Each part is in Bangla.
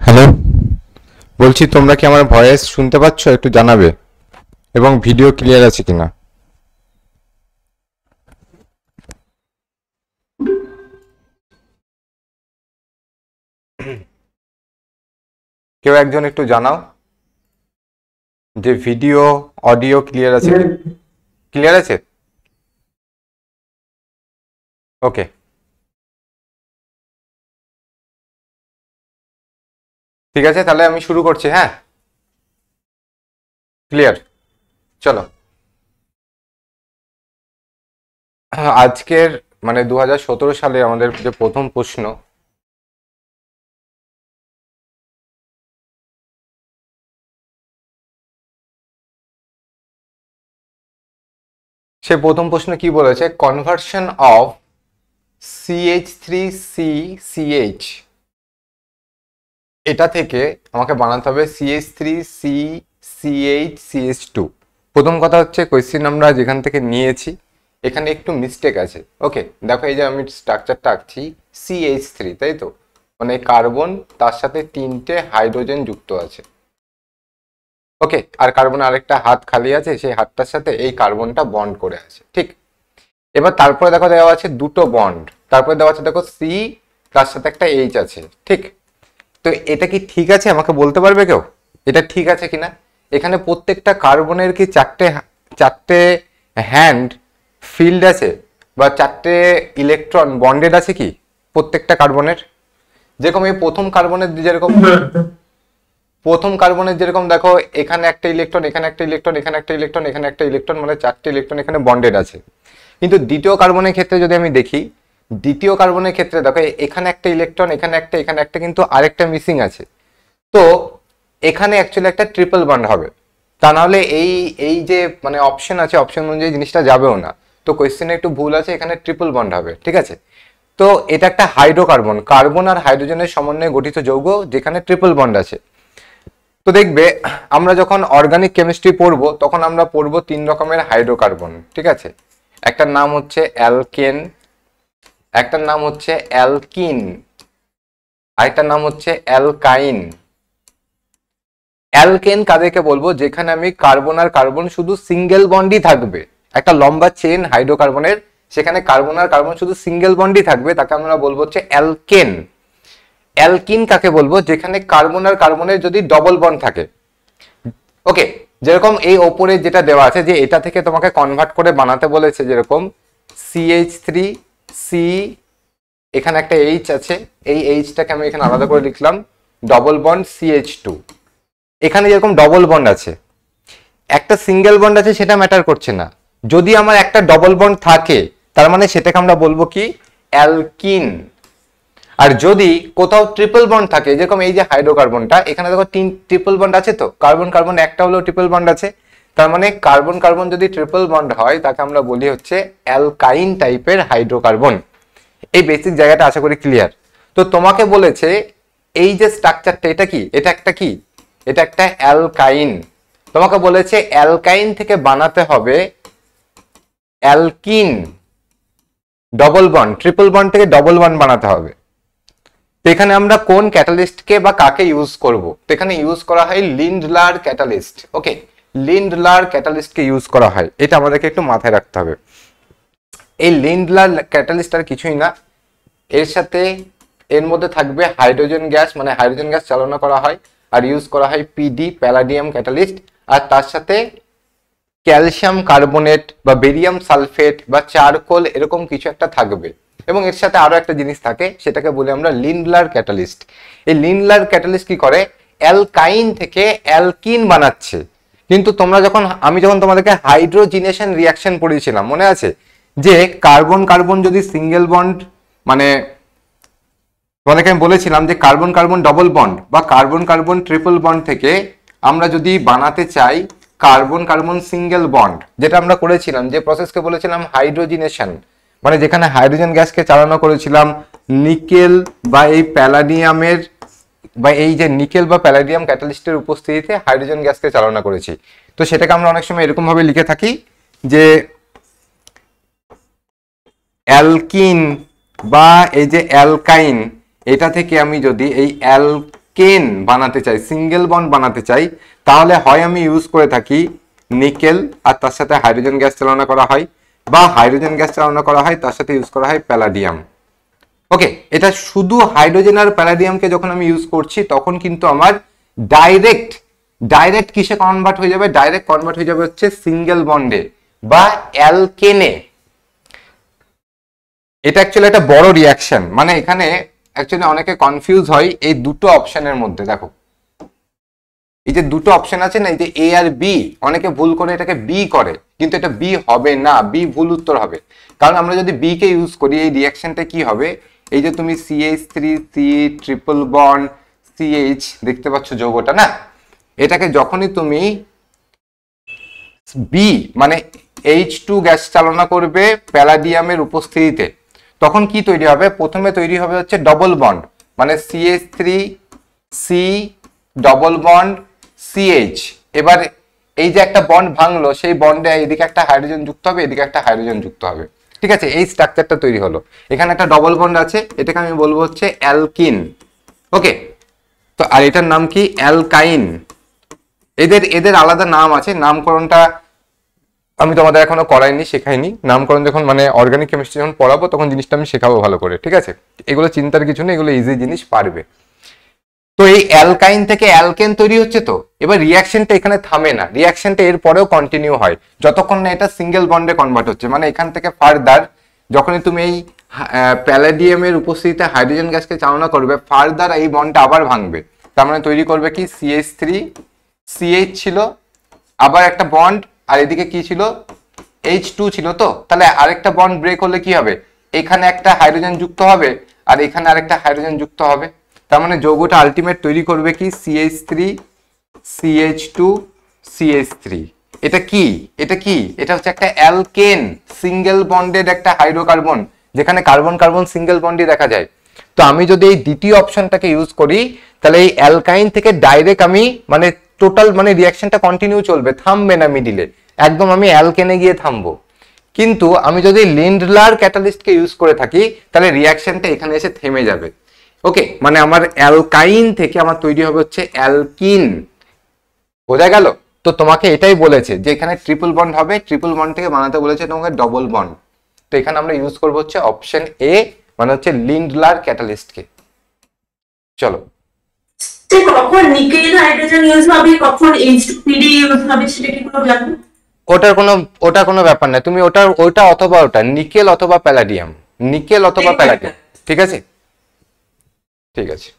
হ্যালো, বলছি তোমরা কি আমার ভয়েস শুনতে পাচ্ছ? একটু জানাবে, এবং ভিডিও ক্লিয়ার আছে কিনা। কেউ একজন একটু জানাও যে ভিডিও অডিও ক্লিয়ার আছে কি। ক্লিয়ার আছে? ওকে, ঠিক আছে, তাহলে আমি শুরু করছি। হ্যাঁ, ক্লিয়ার। চলো, আজকের মানে 2017 সালে আমাদের যে প্রথম প্রশ্ন, সে প্রথম প্রশ্ন কি বলেছে? কনভার্সন অফ CH3CCH, এটা থেকে আমাকে বানাতে হবে CH3CCH2। প্রথম কথা হচ্ছে কোয়েশ্চেন আমরা যেখান থেকে নিয়েছি এখানে একটু মিস্টেক আছে। ওকে, দেখো এই যে আমি স্ট্রাকচারটা আঁকছি CH3, তাই তো, মানে কার্বন তার সাথে 3টে হাইড্রোজেন যুক্ত আছে। ওকে, আর কার্বন আরেকটা হাত খালি আছে, সেই হাতটার সাথে এই কার্বনটা বন্ড করে আছে। ঠিক, এবার তারপরে দেখো দেওয়া আছে দুটো বন্ড, তারপরে দেওয়া আছে দেখো C, তার সাথে একটা H আছে। ঠিক, তো এটা কি ঠিক আছে? আমাকে বলতে পারবে কেউ এটা ঠিক আছে কিনা? এখানে প্রত্যেকটা কার্বনের কি চারটে চারটে হ্যান্ড ফিল্ড আছে, বা চারটে ইলেকট্রন বন্ডেড আছে কি প্রত্যেকটা কার্বনের? যেরকম এই প্রথম কার্বনের যেরকম দেখো এখানে একটা ইলেকট্রন, এখানে একটা ইলেকট্রন, এখানে একটা ইলেকট্রন, এখানে একটা ইলেকট্রন, মানে চারটে ইলেকট্রন এখানে বন্ডেড আছে। কিন্তু দ্বিতীয় কার্বনের ক্ষেত্রে যদি আমি দেখি, দ্বিতীয় কার্বনের ক্ষেত্রে দেখো এখানে একটা ইলেকট্রন, এখানে একটা, এখানে একটা, কিন্তু আরেকটা মিসিং আছে। তো এখানে অ্যাকচুয়ালি একটা ট্রিপল বন্ড হবে, তা নাহলে এই এই যে মানে অপশন আছে, অপশন অনুযায়ী জিনিসটা যাবেও না। তো কোয়েশ্চেনে একটু ভুল আছে, এখানে ট্রিপল বন্ড হবে। ঠিক আছে, তো এটা একটা হাইড্রোকার্বন, কার্বন আর হাইড্রোজেনের সমন্বয়ে গঠিত যৌগ যেখানে ট্রিপল বন্ড আছে। তো দেখবে আমরা যখন অর্গানিক কেমিস্ট্রি পড়বো তখন আমরা পড়বো 3 রকমের হাইড্রোকার্বন। ঠিক আছে, একটার নাম হচ্ছে অ্যালকেন, একটার নাম হচ্ছে অ্যালকিন, আরেকটার নাম হচ্ছে অ্যালকাইন। অ্যালকেন কাদেরকে বলবো? যেখানে আমি কার্বন আর কার্বন শুধু সিঙ্গেল বন্ডই থাকবে, একটা লম্বা চেন হাইড্রোকার্বনের, সেখানে কার্বন আর কার্বন শুধু সিঙ্গেল বন্ডই থাকবে, তাকে আমরা বলবো হচ্ছে অ্যালকেন। অ্যালকিন কাকে বলবো? যেখানে কার্বন আর কার্বনের যদি ডবল বন্ড থাকে। ওকে, যেরকম এই ওপরে যেটা দেওয়া আছে যে এটা থেকে তোমাকে কনভার্ট করে বানাতে বলেছে, যেরকম CH3C, এখানে একটা H আছে, এই Hটাকে আমি এখানে আলাদা করে লিখলাম, ডবল বন্ড CH2। এখানে যেরকম ডবল বন্ড আছে, একটা সিঙ্গেল বন্ড আছে সেটা ম্যাটার করছে না, যদি আমার একটা ডবল বন্ড থাকে তার মানে সেটাকে আমরা বলবো কি? অ্যালকিন। আর যদি কোথাও ট্রিপল বন্ড থাকে, যেরকম এই যে হাইড্রোকার্বনটা, এখানে দেখো 3 ট্রিপল বন্ড আছে, তো কার্বন কার্বন একটা হলেও ট্রিপল বন্ড আছে, তার মানে কার্বন কার্বন যদি ট্রিপল বন্ড হয় তাকে আমরা বলি হচ্ছে অ্যালকাইন টাইপের হাইড্রোকার্বন। এই বেসিক জায়গাটা আশা করি ক্লিয়ার। তো তোমাকে বলেছে এই যে স্ট্রাকচারটা, এটা কি? এটা একটা কি? এটা একটা অ্যালকাইন। তোমাকে বলেছে অ্যালকাইন থেকে বানাতে হবে alkyne, double bond, triple bond থেকে ডবল বন্ড বানাতে হবে। তো এখানে আমরা কোন ক্যাটালিস্টকে বা কাকে ইউজ করব? তো এখানে ইউজ করা হয় লিন্ডলার ক্যাটালিস্ট। ওকে, লিন্ডলার ক্যাটালিস্টকে ইউজ করা হয়, এটা আমাদেরকে একটু মাথায় রাখতে হবে। এই লিন্ডলার ক্যাটালিস্ট আর কিছুই না, এর সাথে এর মধ্যে থাকবে হাইড্রোজেন গ্যাস, মানে হাইড্রোজেন গ্যাস চালনা করা হয়, আর ইউজ করা হয় PD, প্যালাডিয়াম ক্যাটালিস্ট, আর তার সাথে ক্যালসিয়াম কার্বনেট বা বেরিয়াম সালফেট বা চারকোল এরকম কিছু একটা থাকবে, এবং এর সাথে আরো একটা জিনিস থাকে, সেটাকে বলি আমরা লিন্ডলার ক্যাটালিস্ট। এই লিন্ডলার ক্যাটালিস্ট কি করে? অ্যালকাইন থেকে অ্যালকিন বানাচ্ছে। কিন্তু আমি যখন তোমাদেরকে হাইড্রোজিনেশন রিয়াকশন পড়িয়েছিলাম, মনে আছে যে কার্বন কার্বন যদি সিঙ্গেল বন্ড, মানে তোমাদেরকে আমি বলেছিলাম যে কার্বন কার্বন ডবল বন্ড বা কার্বন কার্বন ট্রিপল বন্ড থেকে আমরা যদি বানাতে চাই কার্বন কার্বন সিঙ্গেল বন্ড, যেটা আমরা করেছিলাম, যে প্রসেসকে বলেছিলাম হাইড্রোজিনেশন, মানে যেখানে হাইড্রোজেন গ্যাসকে চালানো করেছিলাম নিকেল বা এই প্যালাডিয়ামের, বা এই যে নিকেল বা প্যালাডিয়াম ক্যাটালিস্টের উপস্থিতিতে হাইড্রোজেন গ্যাসকে চালনা করেছি। তো সেটাকে আমরা অনেক সময় এরকম ভাবে লিখে থাকি যে অ্যালকিন বা এই যে অ্যালকাইন, এটা থেকে আমি যদি এই অ্যালকেন বানাতে চাই, সিঙ্গেল বন্ড বানাতে চাই, তাহলে হয় আমি ইউজ করে থাকি নিকেল আর তার সাথে হাইড্রোজেন গ্যাস চালনা করা হয়, বা হাইড্রোজেন গ্যাস চালনা করা হয় তার সাথে ইউজ করা হয় প্যালাডিয়াম। ওকে, এটা শুধু হাইড্রোজেন আর প্যালাডিয়ামকে যখন আমি ইউজ করছি তখন কিন্তু আমার ডাইরেক্ট কিসে কনভার্ট হয়ে যাবে? ডাইরেক্ট কনভার্ট হয়ে যাবে হচ্ছে সিঙ্গেল বন্ডে বা অ্যালকেনে। এটা অ্যাকচুয়ালি একটা বড় রিয়াকশন, মানে এখানে অ্যাকচুয়ালি অনেকে কনফিউজ হয় এই দুটো অপশনের মধ্যে। দেখো এই যে দুটো অপশন আছে না, এই যে এ আর বি, অনেকে ভুল করে এটাকে বি করে, কিন্তু এটা বি হবে না, বি ভুল উত্তর হবে। কারণ আমরা যদি বি কে ইউজ করি এই রিয়াকশনটা কি হবে, এই যে তুমি CH3C ট্রিপল বন্ড CH দেখতে পাচ্ছ যৌগটা না, এটাকে যখনই তুমি বি মানে H2 গ্যাস চালনা করবে প্যালাডিয়ামের উপস্থিতিতে, তখন কি তৈরি হবে? প্রথমে তৈরি হবে হচ্ছে ডবল বন্ড, মানে CH3C ডবল বন্ড CH। এবার এই যে একটা বন্ড ভাঙলো, সেই বন্ডে এদিকে একটা হাইড্রোজেন যুক্ত হবে, এদিকে একটা হাইড্রোজেন যুক্ত হবে। ঠিক আছে, এই স্ট্রাকচারটা তৈরি হলো। এখানে একটা ডবল বন্ড আছে, এটাকে আমি বলবো হচ্ছে অ্যালকিন। ওকে, তো আর এটার নাম কি? অ্যালকাইন। এদের আলাদা নাম আছে, নামকরণটা আমি তোমাদের এখনো করাইনি, শেখাইনি। নামকরণ যখন মানে অর্গানিক কেমিস্ট্রি যখন পড়াবো তখন জিনিসটা আমি শেখাবো ভালো করে। ঠিক আছে, এগুলো চিন্তার কিছু নেই, এগুলো ইজি জিনিস, পারবে। তো এই অ্যালকাইন থেকে অ্যালকেন তৈরি হচ্ছে। তো এবার রিয়াকশনটা এখানে থামে না, রিয়াকশনটা এর পরেও কন্টিনিউ হয় যতক্ষণ না এটা সিঙ্গেল বন্ডে কনভার্ট হচ্ছে। মানে এখান থেকে ফার্দার যখনই তুমি এই প্যালাডিয়ামের উপস্থিতিতে হাইড্রোজেন গ্যাসকে চালনা করবে, ফার্দার এই বন্ডটা আবার ভাঙবে। তার মানে তৈরি করবে কি? CH3CH ছিল, আবার একটা বন্ড, আর এদিকে কি ছিল? H2 ছিল। তো তাহলে আরেকটা বন্ড ব্রেক হলে কি হবে? এখানে একটা হাইড্রোজেন যুক্ত হবে আর এখানে আরেকটা হাইড্রোজেন যুক্ত হবে। তার মানে যৌগটা আলটিমেট তৈরি করবে কি? CH3CH2CH3। এটা কি? এটা হচ্ছে একটা অ্যালকেন, সিঙ্গেল বন্ডেড একটা হাইড্রোকার্বন, যেখানে কার্বন কার্বন সিঙ্গেল বন্ডই দেখা যায়। তো আমি যদি এই দ্বিতীয় অপশনটাকে ইউজ করি, তাহলে এই অ্যালকাইন থেকে ডাইরেক্ট আমি মানে টোটাল মানে রিয়াকশনটা কন্টিনিউ চলবে, থামবে না মিডিলে, একদম আমি অ্যালকেনে গিয়ে থামবো। কিন্তু আমি যদি লিন্ডলার ক্যাটালিস্টকে ইউজ করে থাকি, তাহলে রিয়াকশনটা এখানে এসে থেমে যাবে। ওকে, মানে আমার অ্যালকাইন থেকে আমার তৈরি হবে হচ্ছে অ্যালকিন। বোঝা গেল? তো তোমাকে এটাই বলেছে যে এখানে ট্রিপল বন্ড হবে, ট্রিপল বন্ড থেকে বানাতে বলেছে তোমাকে ডবল বন্ড। তো এখানে আমরা ইউজ করবো হচ্ছে অপশন এ, মানে হচ্ছে লিন্ডলার ক্যাটালিস্টকে। চলো, কখন নিকেল হাইড্রোজেন ইউজ হবে, কখন H2PD ইউজ হবে, সেটা কি কোনো জানো? ওটার কোনো ব্যাপার না, তুমি ওটা অথবা ওটা, নিকেল অথবা প্যালাডিয়াম, নিকেল অথবা প্যালাডিয়াম। ঠিক আছে, ঠিক আছে।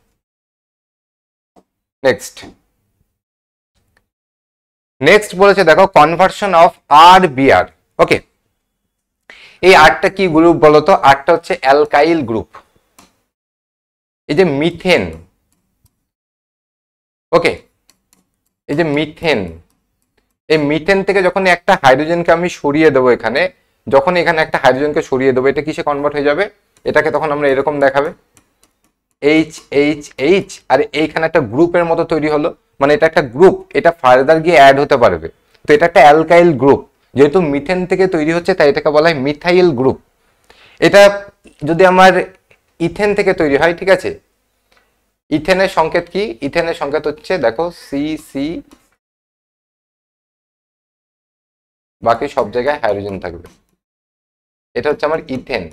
নেক্সট বলেছে দেখো, কনভার্সন অফ RBr। ওকে, এই আরটা কি গ্রুপ বলতো? আরটা হচ্ছে অ্যালকাইল গ্রুপ। এই যে মিথেন, ওকে, এই যে মিথেন, এই মিথেন থেকে যখন একটা হাইড্রোজেনকে আমি সরিয়ে দেবো এখানে, যখন এখানে একটা হাইড্রোজেনকে সরিয়ে দেবো, এটা কিসে কনভার্ট হয়ে যাবে? এটাকে তখন আমরা এরকম দেখাবে HHH, আর এইখানে একটা গ্রুপের মতো তৈরি হলো, মানে এটা একটা গ্রুপ, এটা ফার্দার গিয়ে অ্যাড হতে পারবে। তো এটা একটা অ্যালকাইল গ্রুপ, যেহেতু মিথেন থেকে তৈরি হচ্ছে তাই এটাকে বলা হয় মিথাইল গ্রুপ। এটা যদি আমার ইথেন থেকে তৈরি হয়, ঠিক আছে, ইথেনের সংকেত কি? ইথেনের সংকেত হচ্ছে দেখো CC, বাকি সব জায়গায় হাইড্রোজেন থাকবে। এটা হচ্ছে আমার ইথেন।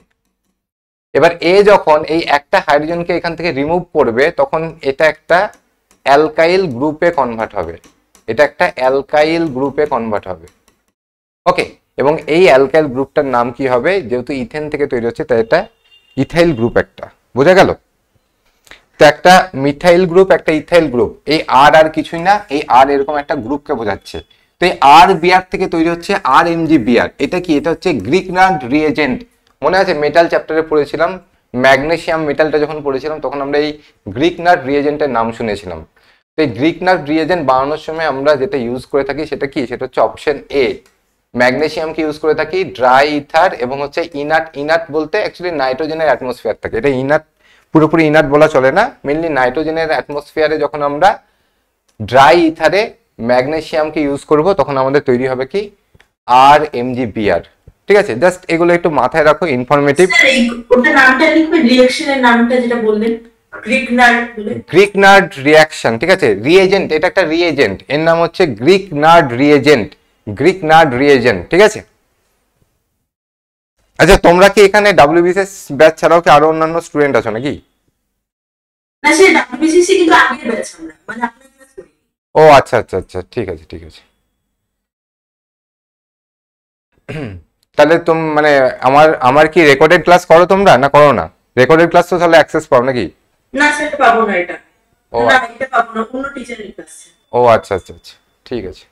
এবার এ যখন এই একটা হাইড্রোজেনকে এখান থেকে রিমুভ করবে, তখন এটা একটা অ্যালকাইল গ্রুপে কনভার্ট হবে, এটা একটা অ্যালকাইল গ্রুপে কনভার্ট হবে। ওকে, এবং এই অ্যালকাইল গ্রুপটার নাম কি হবে? যেহেতু ইথেন থেকে তৈরি হচ্ছে তাই এটা ইথাইল গ্রুপ একটা। বোঝা গেল? তো একটা মিথাইল গ্রুপ, একটা ইথাইল গ্রুপ, এই আর কিছুই না, এই আর এরকম একটা গ্রুপকে বোঝাচ্ছে। তো এই RBr থেকে তৈরি হচ্ছে RMgBr। এটা কি? এটা হচ্ছে গ্রিকনার্ড রিএজেন্ট। মনে আছে মেটাল চ্যাপ্টারে পড়েছিলাম, ম্যাগনেসিয়াম মেটালটা যখন পড়েছিলাম তখন আমরা এই গ্রিকনার্ড রিএজেন্টের নাম শুনেছিলাম। তো এই গ্রিকনার্ড রিএজেন্ট বানানোর সময় আমরা যেটা ইউজ করে থাকি সেটা কি? সেটা হচ্ছে অপশন এ, ম্যাগনেসিয়ামকে ইউজ করে থাকি, ড্রাই ইথার, এবং হচ্ছে ইনাট বলতে অ্যাকচুয়ালি নাইট্রোজেনের অ্যাটমসফিয়ার থাকে। এটা ইনাট পুরোপুরি ইনাট বলা চলে না, মেনলি নাইট্রোজেনের অ্যাটমসফিয়ারে যখন আমরা ড্রাই ইথারে ম্যাগনেসিয়ামকে ইউজ করব তখন আমাদের তৈরি হবে কি? RMgBr। ঠিক আছে, জাস্ট এগুলো একটু মাথায় রাখো, ইনফরমেটিভ। ওটা নামটা লিখবে, রিঅ্যাকশনের নামটা যেটা বললেন। গ্রিকনার্ড রিয়াকশন, ঠিক আছে, রিএজেন্ট, এটা একটা রিএজেন্ট, এর নাম হচ্ছে গ্রিকনার্ড রিএজেন্ট, গ্রিকনার্ড রিএজেন্ট, ঠিক আছে। আচ্ছা তোমরা কি এখানে ডাব্লিউবিসিএস ব্যাচ ছাড়াও কি আরো অন্যান্য স্টুডেন্ট আছো নাকি? না সে ডাব্লিউবিসিএস কিন্তু আগের ব্যাচ আমরা, মানে আপনার ক্লাস করি। ও আচ্ছা আচ্ছা আচ্ছা, ঠিক আছে ঠিক আছে। তাহলে মানে আমার আমার কি রেকর্ডেড ক্লাস করো তোমরা না করো না? রেকর্ডেড ক্লাস তো তাহলে অ্যাক্সেস পাও নাকি? না স্যার পাবো না এটা, ও না এটা পাবো না, অন্য টিচারের ক্লাস। ও আচ্ছা আচ্ছা আচ্ছা, ঠিক আছে।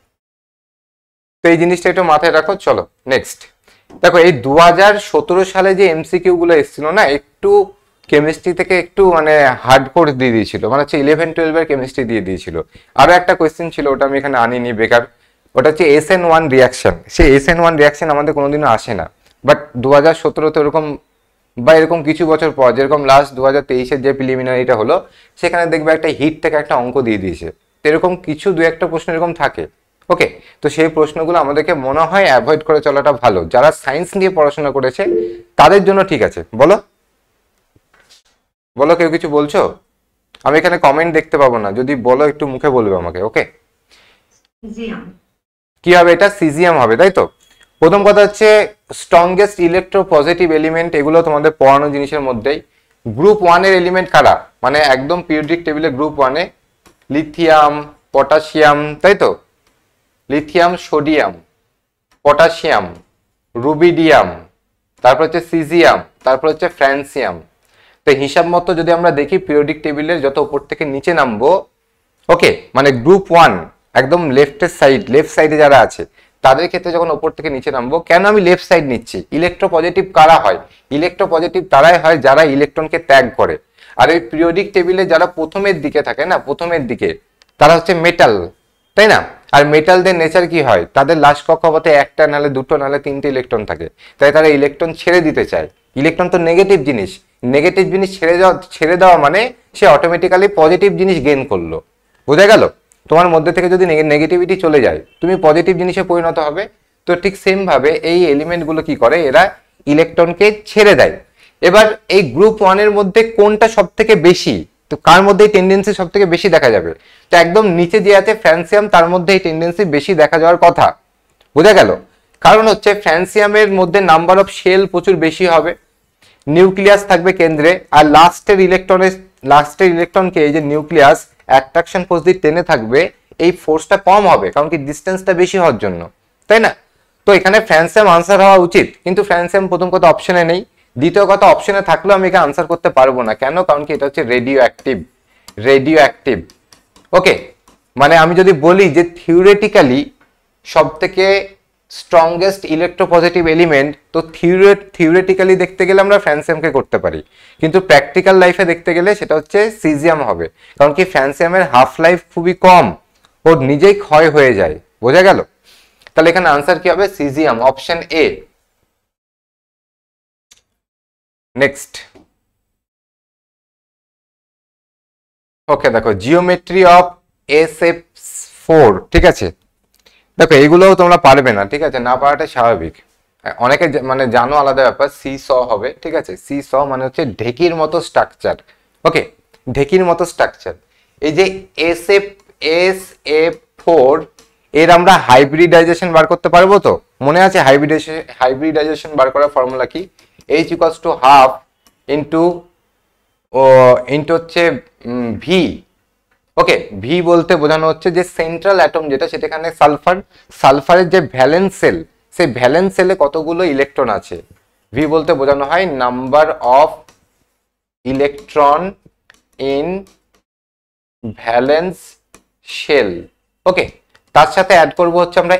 তো এই জিনিসটা একটু মাথায় রাখো। চলো নেক্সট দেখো, এই 2017 সালে যে এমসিকিউ গুলো এসেছিল না, একটু কেমিস্ট্রি থেকে একটু মানে হার্ডকোর দিয়ে দিয়েছিল, মানে হচ্ছে 11-12 এর কেমিস্ট্রি দিয়ে দিয়েছিল। আরো একটা কোয়েশ্চেন ছিল, ওটা আমি এখানে আনিনি বেকার, ওটা হচ্ছে SN1 রিয়াকশন। সেই SN1 রিয়াকশন আমাদের কোনোদিনও আসে না, বাট 2017-তে এরকম বা এরকম কিছু বছর পর, যেরকম লাস্ট 2023-এর যে প্রিলিমিনারিটা হলো, সেখানে দেখবে একটা হিট থেকে একটা অঙ্ক দিয়ে দিয়েছে। এরকম কিছু দু একটা প্রশ্ন এরকম থাকে। ওকে, তো সেই প্রশ্নগুলো আমাদেরকে মনে হয় অ্যাভয়েড করে চলাটা ভালো। যারা সায়েন্স নিয়ে পড়াশোনা করেছে তাদের জন্য ঠিক আছে। বলো বলো, কেউ কিছু বলছো? আমি এখানে কমেন্ট দেখতে পাবো না, যদি বলো একটু মুখে বলবে আমাকে। ওকে, কি হবে এটা? সিজিএম হবে, তাই তো। প্রথম কথা হচ্ছে স্ট্রংগেস্ট ইলেকট্রোপজিটিভ এলিমেন্ট, এগুলো তোমাদের পড়ানো জিনিসের মধ্যেই। গ্রুপ 1 এর এলিমেন্ট কারা, মানে একদম পিরিয়ডিক টেবিলে গ্রুপ 1 এ লিথিয়াম, পটাশিয়াম, তাই তো, লিথিয়াম, সোডিয়াম, পটাশিয়াম, রুবিডিয়াম, তারপর হচ্ছে সিজিয়াম, তারপর হচ্ছে ফ্রান্সিয়াম। তো হিসাব মতো যদি আমরা দেখি পিরিয়ডিক টেবিলের যত উপর থেকে নিচে নামবো, ওকে, মানে গ্রুপ 1 একদম লেফট সাইডে যারা আছে তাদের ক্ষেত্রে যখন উপর থেকে নিচে নামবো, কেন আমি লেফট সাইড নিচ্ছি? ইলেকট্রোপজিটিভ কারা হয়? ইলেকট্রোপজিটিভ তারাই হয় যারা ইলেকট্রনকে ত্যাগ করে। আর এই পিরিয়ডিক টেবিলে যারা প্রথমের দিকে থাকে না, প্রথমের দিকে, তারা হচ্ছে মেটাল, তাই না? আর মেটালদের নেচার কি হয়? তাদের লাস্ট কক্ষপথে একটা নালে দুটো নালে তিনটে ইলেকট্রন থাকে, তাই তারা ইলেকট্রন ছেড়ে দিতে চায়। ইলেকট্রন তো নেগেটিভ জিনিস, নেগেটিভ জিনিস ছেড়ে দেওয়া মানে সে অটোমেটিক্যালি পজিটিভ জিনিস গেইন করলো। বোঝা গেল? তোমার মধ্যে থেকে যদি নেগেটিভিটি চলে যায়, তুমি পজিটিভ জিনিসে পরিণত হবে। তো ঠিক সেম ভাবে এই এলিমেন্টগুলো কি করে, এরা ইলেকট্রনকে ছেড়ে দেয়। এবার এই গ্রুপ 1 এর মধ্যে কোনটা সব থেকে বেশি, তো কার মধ্যে এই টেন্ডেন্সি সব থেকে বেশি দেখা যাবে? তো একদম নিচে যে আছে ফ্রান্সিয়াম, তার মধ্যে এই টেন্ডেন্সি বেশি দেখা যাওয়ার কথা। বোঝা গেল? কারণ হচ্ছে ফ্রান্সিয়ামের মধ্যে নাম্বার অফ শেল প্রচুর বেশি হবে, নিউক্লিয়াস থাকবে কেন্দ্রে, আর লাস্টের ইলেকট্রনকে এই যে নিউক্লিয়াস অ্যাট্রাকশন ফোর্স দিয়ে টেনে থাকবে, এই ফোর্সটা কম হবে, কারণ কি ডিস্টেন্সটা বেশি হওয়ার জন্য, তাই না? তো এখানে ফ্রান্সিয়াম আনসার হওয়া উচিত, কিন্তু ফ্রান্সিয়াম প্রথম কথা অপশনে নেই, দ্বিতীয় কথা অপশনে থাকলেও আমি এখানে আনসার করতে পারবো না। কেন? কারণ কি এটা হচ্ছে রেডিও অ্যাক্টিভ। ওকে, মানে আমি যদি বলি যে থিওরিটিক্যালি সব থেকে স্ট্রংগেস্ট ইলেকট্রোপজিটিভ এলিমেন্ট, তো থিওরিটিক্যালি দেখতে গেলে আমরা ফ্রান্সিয়ামকে করতে পারি, কিন্তু প্র্যাকটিক্যাল লাইফে দেখতে গেলে সেটা হচ্ছে সিজিয়াম হবে। কারণ কি ফ্রান্সিয়ামের হাফ লাইফ খুবই কম, ওর নিজেই ক্ষয় হয়ে যায়। বোঝা গেল? তাহলে এখানে আনসার কি হবে? Caesium, option A. নেক্সট, ওকে দেখো, জিওমেট্রি অফ SF4, ঠিক আছে। দেখো এইগুলোও তোমরা পারবে না, ঠিক আছে, না পারাটা স্বাভাবিক। অনেকে মানে জানো আলাদা ব্যাপার, সি স হবে, ঠিক আছে। সি স মানে হচ্ছে ঢেকির মতো স্ট্রাকচার। ওকে, ঢেকির মতো স্ট্রাকচার। এই যে SF4 এর আমরা হাইব্রিডাইজেশন বার করতে পারবো তো? মনে আছে হাইব্রিডাইজেশন বার করার ফর্মুলা কি? H=12 ইন্টু হচ্ছে ভি। ওকে, ভি বলতে বোঝানো হচ্ছে যে সেন্ট্রাল অ্যাটম যেটা, সেটাখানে সালফারের যে ভ্যালেন্স সেল, সেই ভ্যালেন্স সেলে কতগুলো ইলেকট্রন আছে। ভি বলতে বোঝানো হয় number of electron in valence shell. Okay, তার সাথে অ্যাড করব হচ্ছে আমরা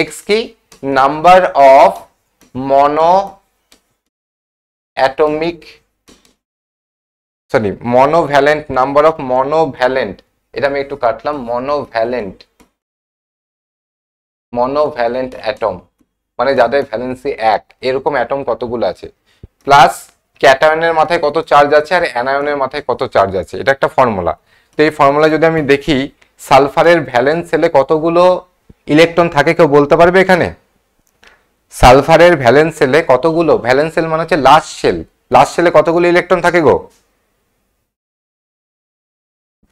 এক্স কি? Number of mono atomic, sorry, monovalent, number of monovalent, এটা আমি একটু কাটলাম, মনোভ্যালেন্ট অ্যাটম, মানে যাদের ভ্যালেন্সি 1, এরকম অ্যাটম কতগুলো আছে, প্লাস ক্যাটায়নের মাথায় কত চার্জ আছে আর অ্যানায়নের মাথায় কত চার্জ আছে। এটা একটা ফর্মুলা। তো এই ফর্মুলা যদি আমি দেখি, সালফারের ভ্যালেন্স সেলে কতগুলো ইলেকট্রন থাকে, কেউ বলতে পারবে এখানে? সালফারের ভ্যালেন্স সেলে কতগুলো, ভ্যালেন্স সেল মানে হচ্ছে লাস্ট সেলে কতগুলো ইলেকট্রন থাকে গো?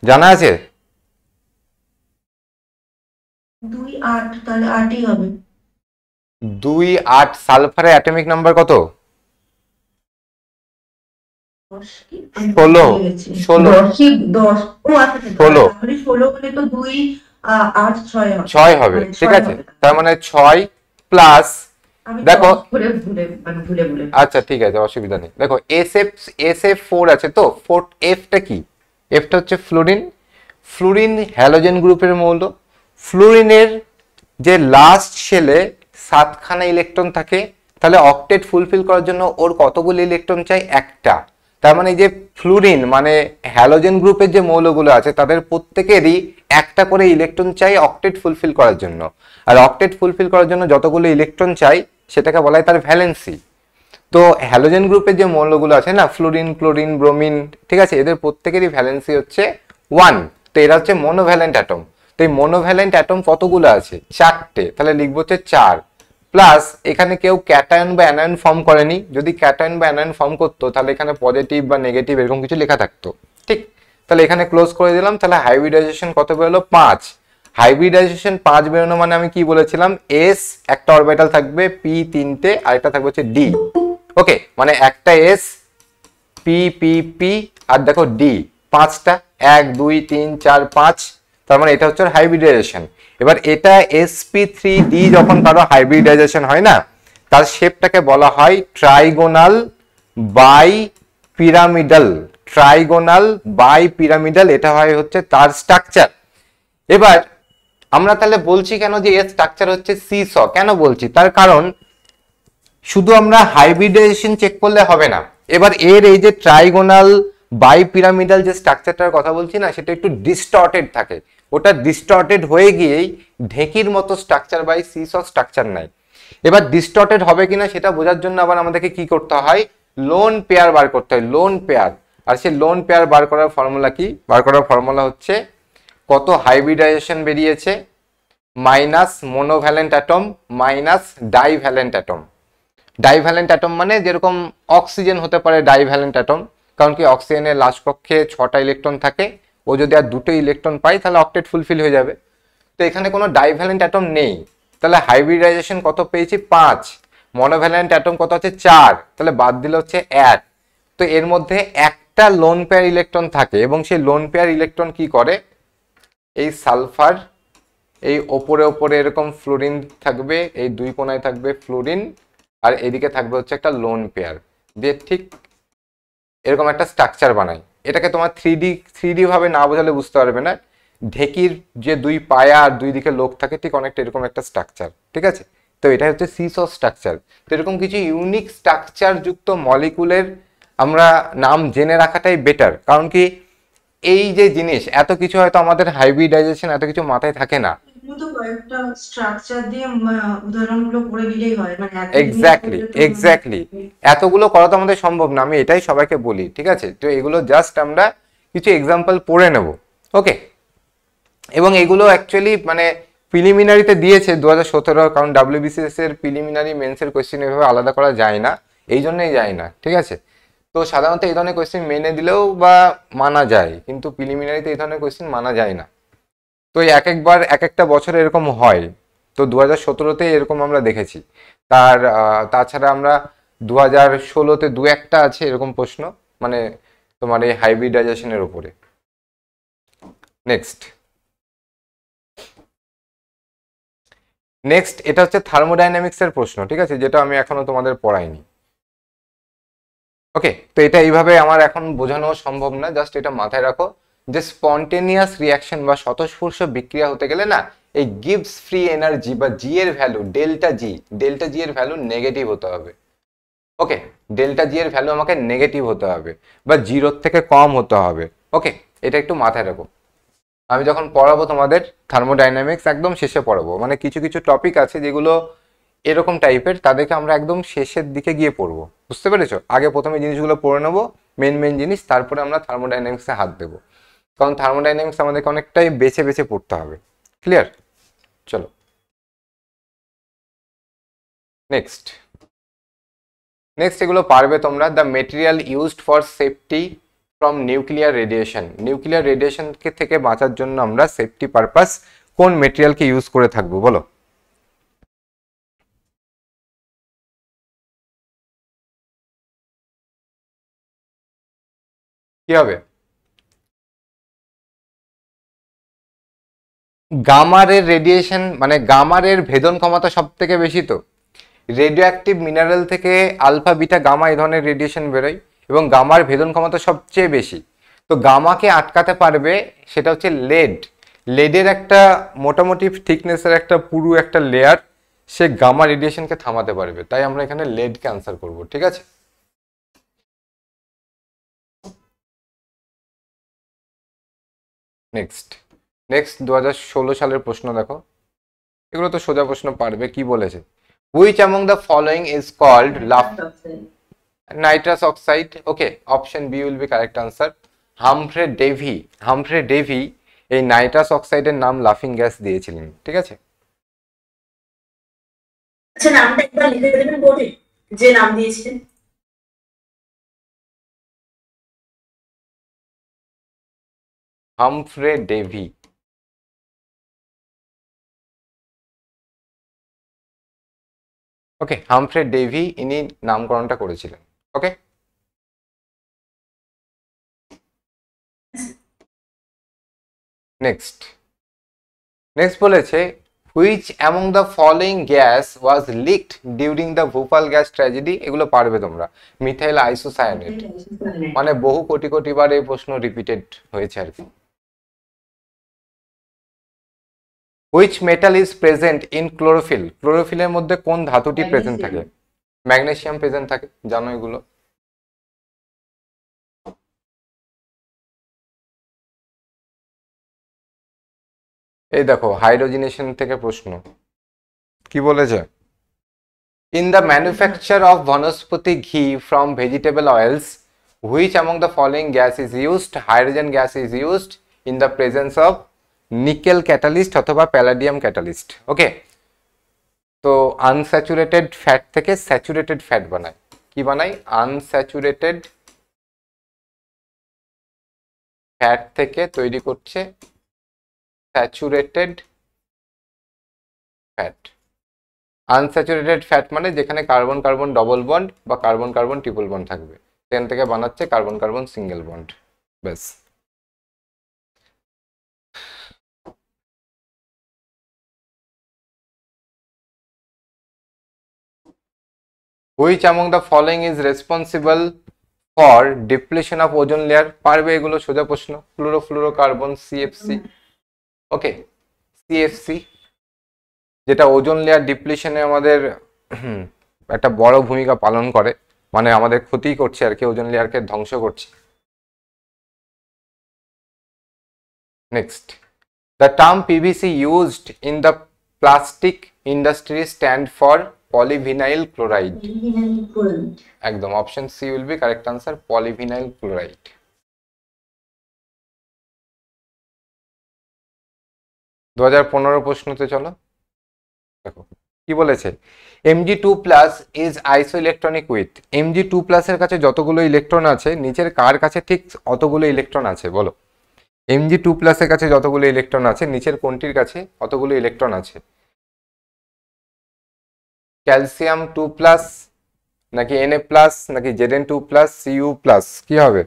জানা আছে? 2 8, তাহলে 8ই হবে। 2 8 সালফারের অ্যাটমিক নাম্বার কত? 10 কি 16 ভুলে গেছি। 16 10 ও আচ্ছা 16 তাহলে 16 হলে তো 2 8 6 হবে, 6 হবে, মানে ঠিক 6 আছে। হবে। তার মানে 6 প্লাস, আমি দেখো 10 ভুলে ভুলে মানে ভুলে ভুলে আচ্ছা ঠিক আছে, অসুবিধা নেই। দেখো SF4 আছে, তো 4 এফটা কি? এফটা হচ্ছে ফ্লোরিন। ফ্লোরিন হ্যালোজেন গ্রুপের মৌল। ফ্লোরিনের যে লাস্ট শেলে 7খানা ইলেকট্রন থাকে, তাহলে অক্টেট ফুলফিল করার জন্য ওর কতগুলো ইলেকট্রন চাই? একটা। তার মানে এই যে ফ্লোরিন মানে হ্যালোজেন গ্রুপের যে মৌলগুলো আছে তাদের প্রত্যেকেরই একটা করে ইলেকট্রন চাই অক্টেট ফুলফিল করার জন্য। আর অক্টেট ফুলফিল করার জন্য যতগুলো ইলেকট্রন চাই সেটাকে বলা হয় তার ভ্যালেন্সি। তো হ্যালোজেন গ্রুপের যে মৌলগুলো আছে না, ফ্লোরিন, ক্লোরিন, ব্রোমিন, ঠিক আছে, এদের প্রত্যেকেরই ভ্যালেন্সি হচ্ছে 1। তো এরা হচ্ছে মোনোভ্যালেন্ট অ্যাটম। তো এই মোনোভ্যালেন্ট অ্যাটম কতগুলো আছে? 4টে। তাহলে লিখবো হচ্ছে 4 প্লাস এখানে কেউ ক্যাটায়ন বা অ্যানায়ন ফর্ম করেনি। যদি ক্যাটায়ন বা অ্যানায়ন ফর্ম করতো তাহলে এখানে পজিটিভ বা নেগেটিভ এরকম কিছু লেখা থাকতো, ঠিক। তাহলে এখানে ক্লোজ করে দিলাম। তাহলে হাইব্রিডাইজেশন কত বেরোলো? 5। হাইব্রিডাইজেশন 5 বেরোনো মানে আমি কি বলেছিলাম? এস একটা অরবিটাল থাকবে, পি 3টে, আর একটা থাকবে হচ্ছে ডি। ওকে, মানে একটা এস, পি পি পি, আর দেখো ডি 5টা, 1 2 3 4 5। তার মানে এটা হচ্ছে হাইব্রিডাইজেশন। এবার এটা sp3d যখন কারো হাইব্রিডাইজেশন হয় না, তার শেপটাকে বলা হয় trigonal bipyramidal. Trigonal bipyramidal, এটা হয় হচ্ছে তার স্ট্রাকচার। এবার আমরা তাহলে বলছি কেন যে এর স্ট্রাকচার হচ্ছে সিস? কেন বলছি? তার কারণ শুধু আমরা হাইব্রিডাইজেশন চেক করলে হবে না। এবার এর এই যে ট্রাইগোনাল বাই পিরামিডাল যে স্ট্রাকচারটার কথা বলছি না, সেটা একটু ডিস্টর্টেড থাকে। ওটা ডিস্টর্টেড হয়ে গিয়েই ঢেকির মতো স্ট্রাকচার বাই সিস স্ট্রাকচার নেয়। এবার ডিস্টর্টেড হবে কিনা সেটা বোঝার জন্য আবার আমাদেরকে কি করতে হয়? লোন পেয়ার বার করতে হয়, লোন পেয়ার। আর সেই লোন পেয়ার বার করার ফর্মুলা কি? বার করার ফর্মুলা হচ্ছে কত হাইব্রিডাইজেশন বেরিয়েছে minus monovalent atom minus divalent atom. Divalent atom মানে যেরকম অক্সিজেন হতে পারে ডাইভ্যালেন্ট অ্যাটম, কারণ কি অক্সিজেনের লাস্ট কক্ষে 6টা ইলেকট্রন থাকে, ও যদি আর 2টো ইলেকট্রন পায় তাহলে অক্টেট ফুলফিল হয়ে যাবে। তো এখানে কোনো ডাইভ্যালেন্ট অ্যাটম নেই, তাহলে হাইব্রিডাইজেশন কত পেয়েছি? 5। মনোভ্যালেন্ট অ্যাটম কত আছে? 4। তাহলে বাদ দিলে হচ্ছে 1। তো এর মধ্যে একটা লোন পেয়ার ইলেকট্রন থাকে, এবং সেই লোন পেয়ার ইলেকট্রন কি করে? এই সালফার, এই ওপরে ওপরে এরকম ফ্লোরিন থাকবে, এই দুই কোনায় থাকবে ফ্লোরিন, আর এদিকে থাকবে হচ্ছে একটা লোন পেয়ার, দিয়ে ঠিক এরকম একটা স্ট্রাকচার বানাই। এটাকে তোমার থ্রি ডি ভাবে না বোঝালে বুঝতে পারবে না। ঢেকির যে দুই পায়া আর দুই দিকে লোক থাকে, ঠিক অনেকটা এরকম একটা স্ট্রাকচার, ঠিক আছে। তো এটা হচ্ছে সিসো স্ট্রাকচার। তো এরকম কিছু ইউনিক স্ট্রাকচার যুক্ত মলিকুলের আমরা নাম জেনে রাখাটাই বেটার। কারণ কি এই যে জিনিস এত কিছু হয়তো আমাদের হাইব্রিডাইজেশন এত কিছু মাথায় থাকে না। এগুলো তো কয়েকটা স্ট্রাকচার দিয়ে উদাহরণগুলো করে দিলেই হয়, মানে এত জিনিস এক্স্যাক্টলি করলে তো এক্স্যাক্টলি, এতগুলো করা তো আমাদের সম্ভব না, আমি এটাই সবাইকে বলি, ঠিক আছে। তো এগুলো জাস্ট আমরা কিছু এক্সাম্পল পড়ে নেব, ওকে। এবং এগুলো অ্যাকচুয়ালি মানে প্রিলিমিনারিতে দিয়েছে 2017, কারণ WBCS এর প্রিলিমিনারি মেন্সের কোয়েশ্চেন এভাবে আলাদা করা যায় না, এই জন্যই যায় না, ঠিক আছে। তো সাধারণত এই ধরনের কোয়েশ্চেন মেনে দিলেও বা মানা যায়, কিন্তু প্রিলিমিনারিতে এই ধরনের কোয়েশ্চেন মানা যায় না। তো এই এক একবার এক একটা বছরে এরকম হয়। তো 2017-তে এরকম আমরা দেখেছি। তাছাড়া আমরা 2016-তে দু একটা আছে এরকম প্রশ্ন, মানে তোমার এই হাইব্রিডাইজেশনের উপরে। নেক্সট নেক্সট এটা হচ্ছে থার্মোডাইনামিক্স এর প্রশ্ন, ঠিক আছে, যেটা আমি এখনো তোমাদের পড়াইনি। ওকে, তো এটা এইভাবে আমার এখন বোঝানো সম্ভব না, জাস্ট এটা মাথায় রাখো যে স্পন্টেনিয়াস রিয়াকশন বা স্বতঃস্ফূর্ত বিক্রিয়া হতে গেলে না, এই গিভস ফ্রি এনার্জি বা জি এর ভ্যালু ডেল্টা জি এর ভ্যালু নেগেটিভ হতে হবে। ওকে, ডেল্টা জি এর ভ্যালু আমাকে নেগেটিভ হতে হবে বা জিরোর থেকে কম হতে হবে। ওকে, এটা একটু মাথায় রাখো। আমি যখন পড়াবো তোমাদের থার্মোডাইনামিক্স একদম শেষে পড়াবো, মানে কিছু কিছু টপিক আছে যেগুলো এরকম টাইপের, তাদেরকে আমরা একদম শেষের দিকে গিয়ে পড়বো, বুঝতে পেরেছো? আগে প্রথমে জিনিসগুলো পড়ে নেবো, মেন জিনিস, তারপরে আমরা থার্মোডাইনামিক্সে হাত দেবো, কারণ থার্মোডাইনামিক্স আমাদেরকে অনেকটাই বেছে বেছে পড়তে হবে। ক্লিয়ার? চলো নেক্সট এগুলো পারবে তোমরা। The material used for safety from nuclear radiation. Nuclear radiation থেকে বাঁচার জন্য আমরা সেফটি পারপাস কোন মেটেরিয়ালকে ইউজ করে থাকবো বলো? কি হবে? গামারের রেডিয়েশন মানে গামারের ভেদন ক্ষমতা সব থেকে বেশি, তো রেডিও অ্যাক্টিভ মিনারেল থেকে আলফা বিটা গামা এই ধরনের রেডিয়েশন বেরোয় এবং গামার ভেদন ক্ষমতা সবচেয়ে বেশি। তো গামাকে আটকাতে পারবে সেটা হচ্ছে লেড। লেডের একটা মোটামুটি থিকনেসের একটা পুরু একটা লেয়ার, সে গামা রেডিয়েশনকে থামাতে পারবে, তাই আমরা এখানে লেডকে আনসার করব। ঠিক আছে, নেক্সট 2016 সালের প্রশ্ন দেখো, এগুলো তো সোজা প্রশ্ন, পারবে। কি বলেছে? Which among the following is called laugh nitrous oxide. Okay, option B will be correct answer. Humphry Davy এই নাইট্রাস অক্সাইডের নাম লাফিং গ্যাস দিয়েছিলেন। ঠিক আছে, আচ্ছা নামটা একবার লিখে দেবেন বোর্ডে, যে নাম দিয়েছিলেন। Humphry Davy. Okay, Humphry Davy ইনি নামকরণটা করেছিলেন। ওকে, নেক্সট বলেছে which among the following gas was leaked during the Bhopal gas tragedy. এগুলো পারবে তোমরা। মিথাইল আইসোসায়ানেট, মানে বহু কোটি কোটি বার এই প্রশ্ন রিপিটেড হয়েছে আর কি। Which metal is present in chlorophyll. ক্লোরোফিলের মধ্যে কোন ধাতুটি প্রেজেন্ট থাকে? ম্যাগনেসিয়াম প্রেজেন্ট থাকে, জানো এগুলো। এই দেখো হাইড্রোজেনেশন থেকে প্রশ্ন কি বলেছে? ইন দ্য ম্যানুফ্যাকচার অফ বনস্পতি ঘি from vegetable oils which among the following gas is used. Hydrogen gas is used in the presence of nickel catalyst অথবা প্যালাডিয়াম ক্যাটালিস্ট। ওকে, তো আনস্যাচুরেটেড ফ্যাট থেকে স্যাচুরেটেড ফ্যাট বানায়। কি বানায়? আনস্যাচুরেটেড ফ্যাট থেকে তৈরি করছে স্যাচুরেটেড ফ্যাট। আনস্যাচুরেটেড ফ্যাট মানে যেখানে কার্বন কার্বন ডবল বন্ড বা কার্বন কার্বন ট্রিপল বন্ড থাকবে, সেখান থেকে বানাচ্ছে কার্বন কার্বন সিঙ্গেল বন্ড। ব্যাস। Which among the following is responsible for depletion of ozone layer. পারবে, এগুলো সোজা প্রশ্ন। ফ্লুরোফ্লুরোকার্বন, সিএফসি। ওকে, সিএফসি যেটা ওজোন লেয়ার ডিপ্লিশনে আমাদের একটা বড় ভূমিকা পালন করে, মানে আমাদের ক্ষতি করছে আর কি, ওজোন লেয়ারকে ধ্বংস করছে। Next, the term PVC used in the plastic industry stand for polyvinyl chloride. একদম, option C will be correct answer, polyvinyl chloride. দু 2015 প্রশ্নতে চলো দেখো কি বলেছে? Mg2+ ইজ আইসো ইলেকট্রনিক উইথ। Mg2+ এর কাছে যতগুলো ইলেকট্রন আছে নিচের কার কাছে ঠিক অতগুলো ইলেকট্রন আছে বলো? Mg2+ এর কাছে যতগুলো ইলেকট্রন আছে নিচের কোনটির কাছে অতগুলো ইলেকট্রন আছে? ক্যালসিয়াম 2+, নাকি Na+, নাকি Zn2+, Cu+, কি হবে?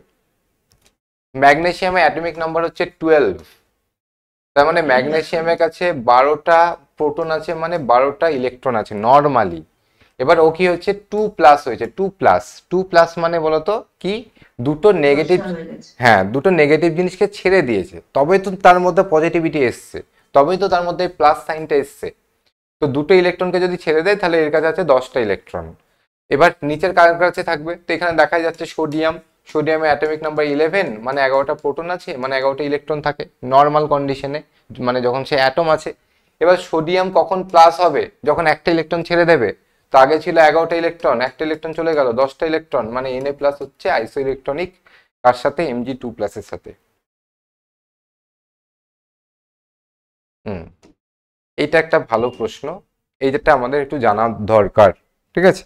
ম্যাগনেসিয়ামের অ্যাটমিক নাম্বার হচ্ছে 12, তার মানে ম্যাগনেসিয়ামের কাছে 12টা প্রোটন আছে, মানে 12টা ইলেকট্রন আছে নর্মালি। এবার ও কি হচ্ছে 2+ হয়েছে, 2+ মানে বলতো কি? দুটো নেগেটিভ, হ্যাঁ দুটো নেগেটিভ জিনিসকে ছেড়ে দিয়েছে, তবেই তো তার মধ্যে পজিটিভিটি এসছে, তবেই তো তার মধ্যে প্লাস সাইনটা এসছে। তো দুটো ইলেকট্রনকে যদি ছেড়ে দেয় তাহলে এর কাছে আছে 10টা ইলেকট্রন। এবার নিচের কার কাছে থাকবে? তো এখানে দেখা যাচ্ছে সোডিয়াম, সোডিয়ামের অ্যাটমিক নাম্বার 11, মানে 11টা প্রোটন আছে, মানে 11টা ইলেকট্রন থাকে নর্মাল কন্ডিশনে, মানে যখন সে অ্যাটম আছে। এবার সোডিয়াম কখন প্লাস হবে? যখন একটা ইলেকট্রন ছেড়ে দেবে। তো আগে ছিল 11টা ইলেকট্রন, একটা ইলেকট্রন চলে গেল, 10টা ইলেকট্রন, মানে Na+ হচ্ছে আইসো ইলেকট্রনিক কার সাথে? Mg2+ এর সাথে। এটা একটা ভালো প্রশ্ন, এইটা আমাদের একটু জানা দরকার। ঠিক আছে,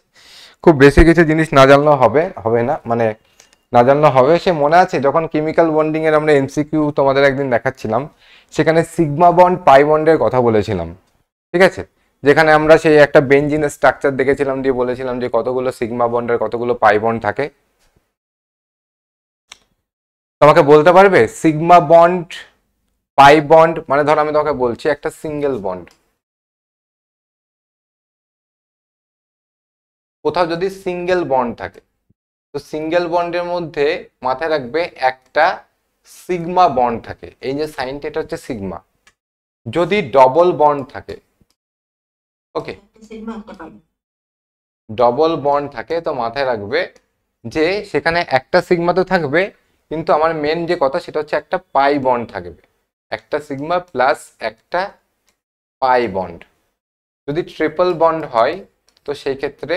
খুব বেশি কিছু জিনিস না জানলেও হবে না, মানে না জানলে হবে। সে মনে আছে যখন কেমিক্যাল বন্ডিং এর আমরা এমসিকিউ তোমাদের একদিন দেখাচ্ছিলাম, সেখানে সিগমা বন্ড পাই বন্ডের কথা বলেছিলাম, ঠিক আছে? যেখানে আমরা সেই একটা বেঞ্জিনের স্ট্রাকচার দেখেছিলাম, দিয়ে বলেছিলাম যে কতগুলো সিগমা বন্ডের কতগুলো পাই বন্ড থাকে। তোমাকে বলতে পারবে সিগমা বন্ড পাই বন্ড মানে? ধর আমি তোমাকে বলছি একটা সিঙ্গেল বন্ড, কোথাও যদি সিঙ্গেল বন্ড থাকে, তো সিঙ্গেল বন্ডের মধ্যে মাথায় রাখবে একটা সিগমা বন্ড থাকে, এই যে সাইনটা এটা হচ্ছে সিগমা। যদি ডবল বন্ড থাকে, ওকে, ডবল বন্ড থাকে, তো মাথায় রাখবে যে সেখানে একটা সিগমা তো থাকবে, কিন্তু আমার মেন যে কথা সেটা হচ্ছে একটা পাই বন্ড থাকবে, একটা সিগমা প্লাস একটা পাই বন্ড। যদি ট্রিপল বন্ড হয় তো সেই ক্ষেত্রে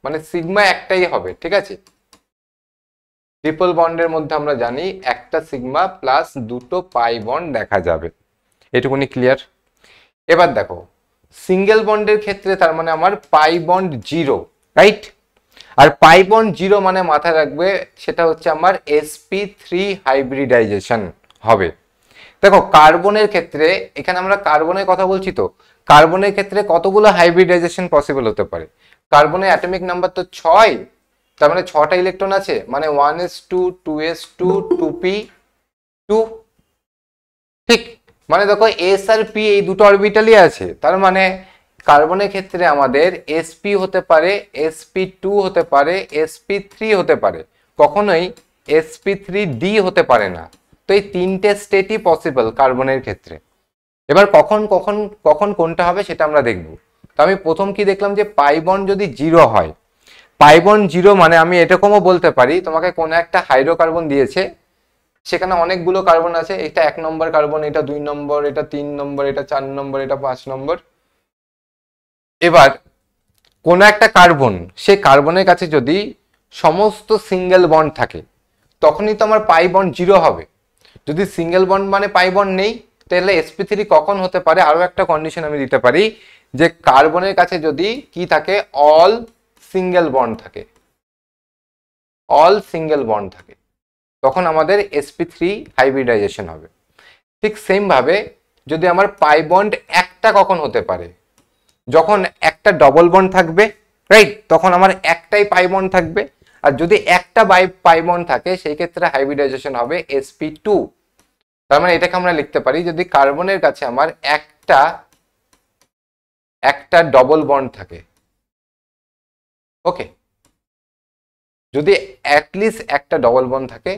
মানে সিগমা একটাই হবে, ঠিক আছে? ট্রিপল বন্ডের মধ্যে আমরা জানি একটা সিগমা প্লাস দুটো পাই বন্ড দেখা যাবে, এটুকুনি ক্লিয়ার? এবার দেখো সিঙ্গেল বন্ডের ক্ষেত্রে তার মানে আমার পাই বন্ড জিরো, রাইট? আর পাই বন্ড জিরো মানে মাথায় রাখবে সেটা হচ্ছে আমার sp3 হাইব্রিডাইজেশন হবে। দেখো কার্বনের ক্ষেত্রে, এখানে আমরা কার্বনের কথা বলছি, তো কার্বনের ক্ষেত্রে কতগুলো হাইব্রিডাইজেশন পসিবল হতে পারে? কার্বনের অ্যাটমিক নাম্বার তো 6, তার মানে 6টা ইলেকট্রন আছে, মানে 1s2 2s2 2p2, ঠিক? মানে দেখো এস আর পি এই দুটো অরবিটালই আছে, তার মানে কার্বনের ক্ষেত্রে আমাদের sp হতে পারে, sp2 হতে পারে, sp3 হতে পারে, কখনোই sp3d হতে পারে না। তো এই তিনটে স্টেটই পসিবল কার্বনের ক্ষেত্রে। এবার কখন কখন কখন কোনটা হবে সেটা আমরা দেখব। তো আমি প্রথম কি দেখলাম যে পাই বন্ড যদি জিরো হয়, পাই বন্ড জিরো মানে আমি এরকমও বলতে পারি তোমাকে কোনো একটা হাইড্রোকার্বন দিয়েছে, সেখানে অনেকগুলো কার্বন আছে, এটা 1 নম্বর কার্বন, এটা 2 নম্বর, এটা 3 নম্বর, এটা 4 নম্বর, এটা 5 নম্বর। এবার কোন একটা কার্বন, সেই কার্বনের কাছে যদি সমস্ত সিঙ্গেল বন্ড থাকে তখনই তো আমার পাই বন্ড জিরো হবে। যদি সিঙ্গেল বন্ড মানে পাই বন্ড নেই, তাহলে sp3 কখন হতে পারে? আরো একটা কন্ডিশন আমি দিতে পারি যে কার্বনের কাছে যদি কি থাকে, অল সিঙ্গেল বন্ড থাকে, অল সিঙ্গেল বন্ড থাকে, তখন আমাদের sp3 হাইব্রিডাইজেশন হবে। ঠিক সেম ভাবে যদি আমার পাই বন্ড একটা কখন হতে পারে? যখন একটা ডবল বন্ড থাকবে, রাইট? তখন আমার একটাই পাই বন্ড থাকবে। আর যদি একটা পাই বন্ড থাকে সেই ক্ষেত্রে হাইব্রিডাইজেশন হবে sp2। তার মানে এটাকে আমরা লিখতে পারি যদি কার্বনের কাছে আমার একটা ডবল বন্ড থাকে, ওকে, যদি অ্যাটলিস্ট একটা ডবল বন্ড থাকে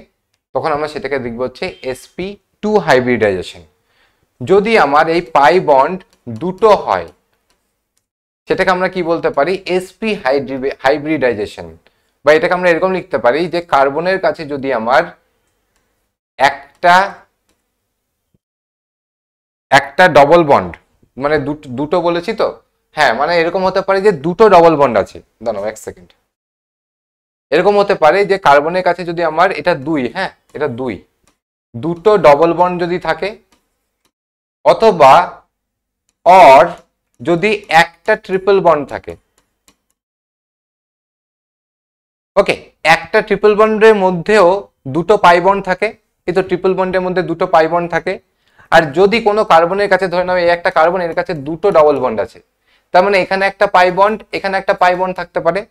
তখন আমরা সেটাকে লিখব হচ্ছে sp2 হাইব্রিডাইজেশন। যদি আমার এই পাই বন্ড দুটো হয় সেটাকে আমরা কি বলতে পারি? sp hybridization. বা এটাকে আমরা এরকম লিখতে পারি যে কার্বনের কাছে যদি আমার একটা ডবল বন্ড, মানে দুটো বলেছি তো, হ্যাঁ, মানে এরকম হতে পারে যে দুটো ডবল বন্ড আছে, দাঁড়াও 1 সেকেন্ড, এরকম হতে পারে যে কার্বনের কাছে যদি আমার এটা 2, হ্যাঁ এটা 2, দুটো ডবল বন্ড যদি থাকে, অথবা যদি একটা ট্রিপল বন্ড থাকে, ওকে, একটা ট্রিপল বন্ডের মধ্যেও দুটো পাই বন্ড থাকে, কিন্তু ট্রিপল বন্ডের মধ্যে দুটো পাই বন্ড থাকে। আর যদি কোনো কার্বনের কাছে ধরে নাও এই একটা কার্বন, এর কাছে দুটো ডবল বন্ড আছে, তার মানে এখানে একটা পাই বন্ড, এখানে একটা পাই বন্ড থাকতে পারে।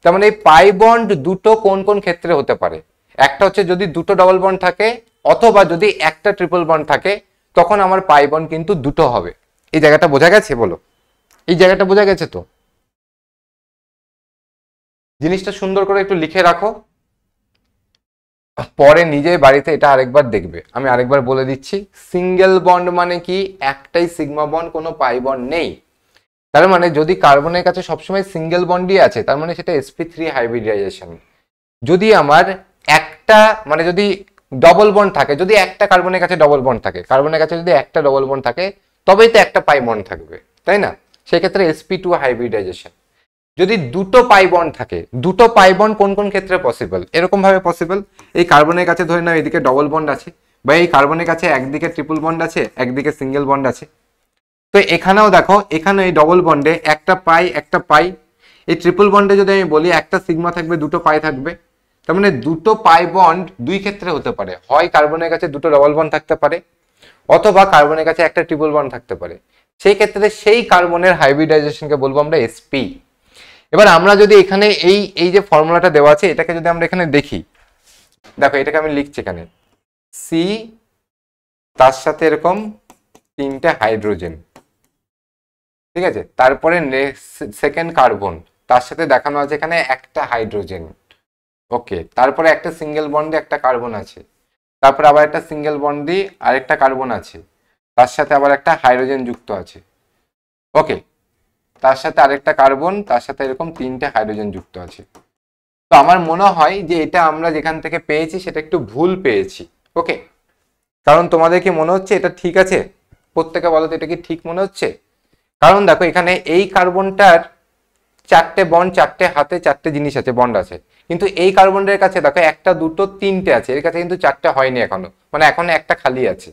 তার মানে এই পাই বন্ড দুটো কোন কোন ক্ষেত্রে হতে পারে? একটা হচ্ছে যদি দুটো ডবল বন্ড থাকে, অথবা যদি একটা ট্রিপল বন্ড থাকে, তখন আমার পাই বন্ড কিন্তু দুটো হবে। এই জায়গাটা বোঝা গেছে? বলো, এই জায়গাটা বোঝা গেছে তো? জিনিসটা সুন্দর করে একটু লিখে রাখো, পরে নিজে বাড়িতে এটা আরেকবার দেখবে। আমি আরেকবার বলে দিচ্ছি, সিঙ্গেল বন্ড মানে কি? একটাই সিগমা বন্ড, কোনো পাই বন্ড নেই। তার মানে যদি কার্বনের কাছে সবসময় সিঙ্গেল বন্ডই আছে, তার মানে সেটা sp3 হাইব্রিডাইজেশন। যদি আমার একটা মানে যদি ডবল বন্ড থাকে, যদি একটা কার্বনের কাছে ডবল বন্ড থাকে, কার্বনের কাছে যদি একটা ডবল বন্ড থাকে, তবেই তো একটা পাই বন্ড থাকবে, তাই না? সেক্ষেত্রে sp2 হাইব্রিডাইজেশন। যদি দুটো পাই বন্ড থাকে, দুটো পাই বন্ড কোন কোন ক্ষেত্রে পসিবল? এরকম ভাবে পসিবল, এই কার্বনের কাছে ধরে নাও এদিকে ডবল বন্ড আছে, বা এই কার্বনের কাছে একদিকে ট্রিপল বন্ড আছে, একদিকে সিঙ্গেল বন্ড আছে। তো এখানেও দেখো, এখানে এই ডবল বন্ডে একটা পাই, এই ট্রিপল বন্ডে যদি আমি বলি একটা সিগমা থাকবে, দুটো পাই থাকবে, তার মানে দুটো পাই বন্ড দুই ক্ষেত্রে হতে পারে, হয় কার্বনের কাছে দুটো ডবল বন্ড থাকতে পারে, অথবা কার্বনের কাছে একটা ট্রিপল বন্ড থাকতে পারে। সেই ক্ষেত্রে সেই কার্বনের হাইব্রিডাইজেশনকে বলবো আমরা sp। এবার আমরা যদি এখানে এই এই যে ফর্মুলাটা দেওয়া আছে এটাকে যদি আমরা এখানে দেখি, দেখো এটাকে আমি লিখছি এখানে সি, তার সাথে এরকম তিনটে হাইড্রোজেন, ঠিক আছে, তারপরে সেকেন্ড কার্বন, তার সাথে দেখানো আছে এখানে একটা হাইড্রোজেন, ওকে, তারপরে একটা সিঙ্গেল বন্ডে একটা কার্বন আছে, তারপরে আবার একটা সিঙ্গেল বন্ডে আরেকটা কার্বন আছে, তার সাথে আবার একটা হাইড্রোজেন যুক্ত আছে, ওকে, তার সাথে আরেকটা কার্বন, তার সাথে এরকম তিনটে হাইড্রোজেন যুক্ত আছে। তো আমার মনে হয় যে এটা আমরা যেখান থেকে পেয়েছি সেটা একটু ভুল পেয়েছি, ওকে। কারণ তোমাদের কি মনে হচ্ছে এটা ঠিক আছে? প্রত্যেকে বলো তো এটা কি ঠিক মনে হচ্ছে? কারণ দেখো এখানে এই কার্বনটার চারটে বন্ড, চারটে হাতে চারটে জিনিস আছে, বন্ড আছে, কিন্তু এই কার্বনের কাছে দেখো একটা দুটো তিনটে আছে, এর কাছে কিন্তু চারটে হয়নি এখনো, মানে এখনো একটা খালি আছে।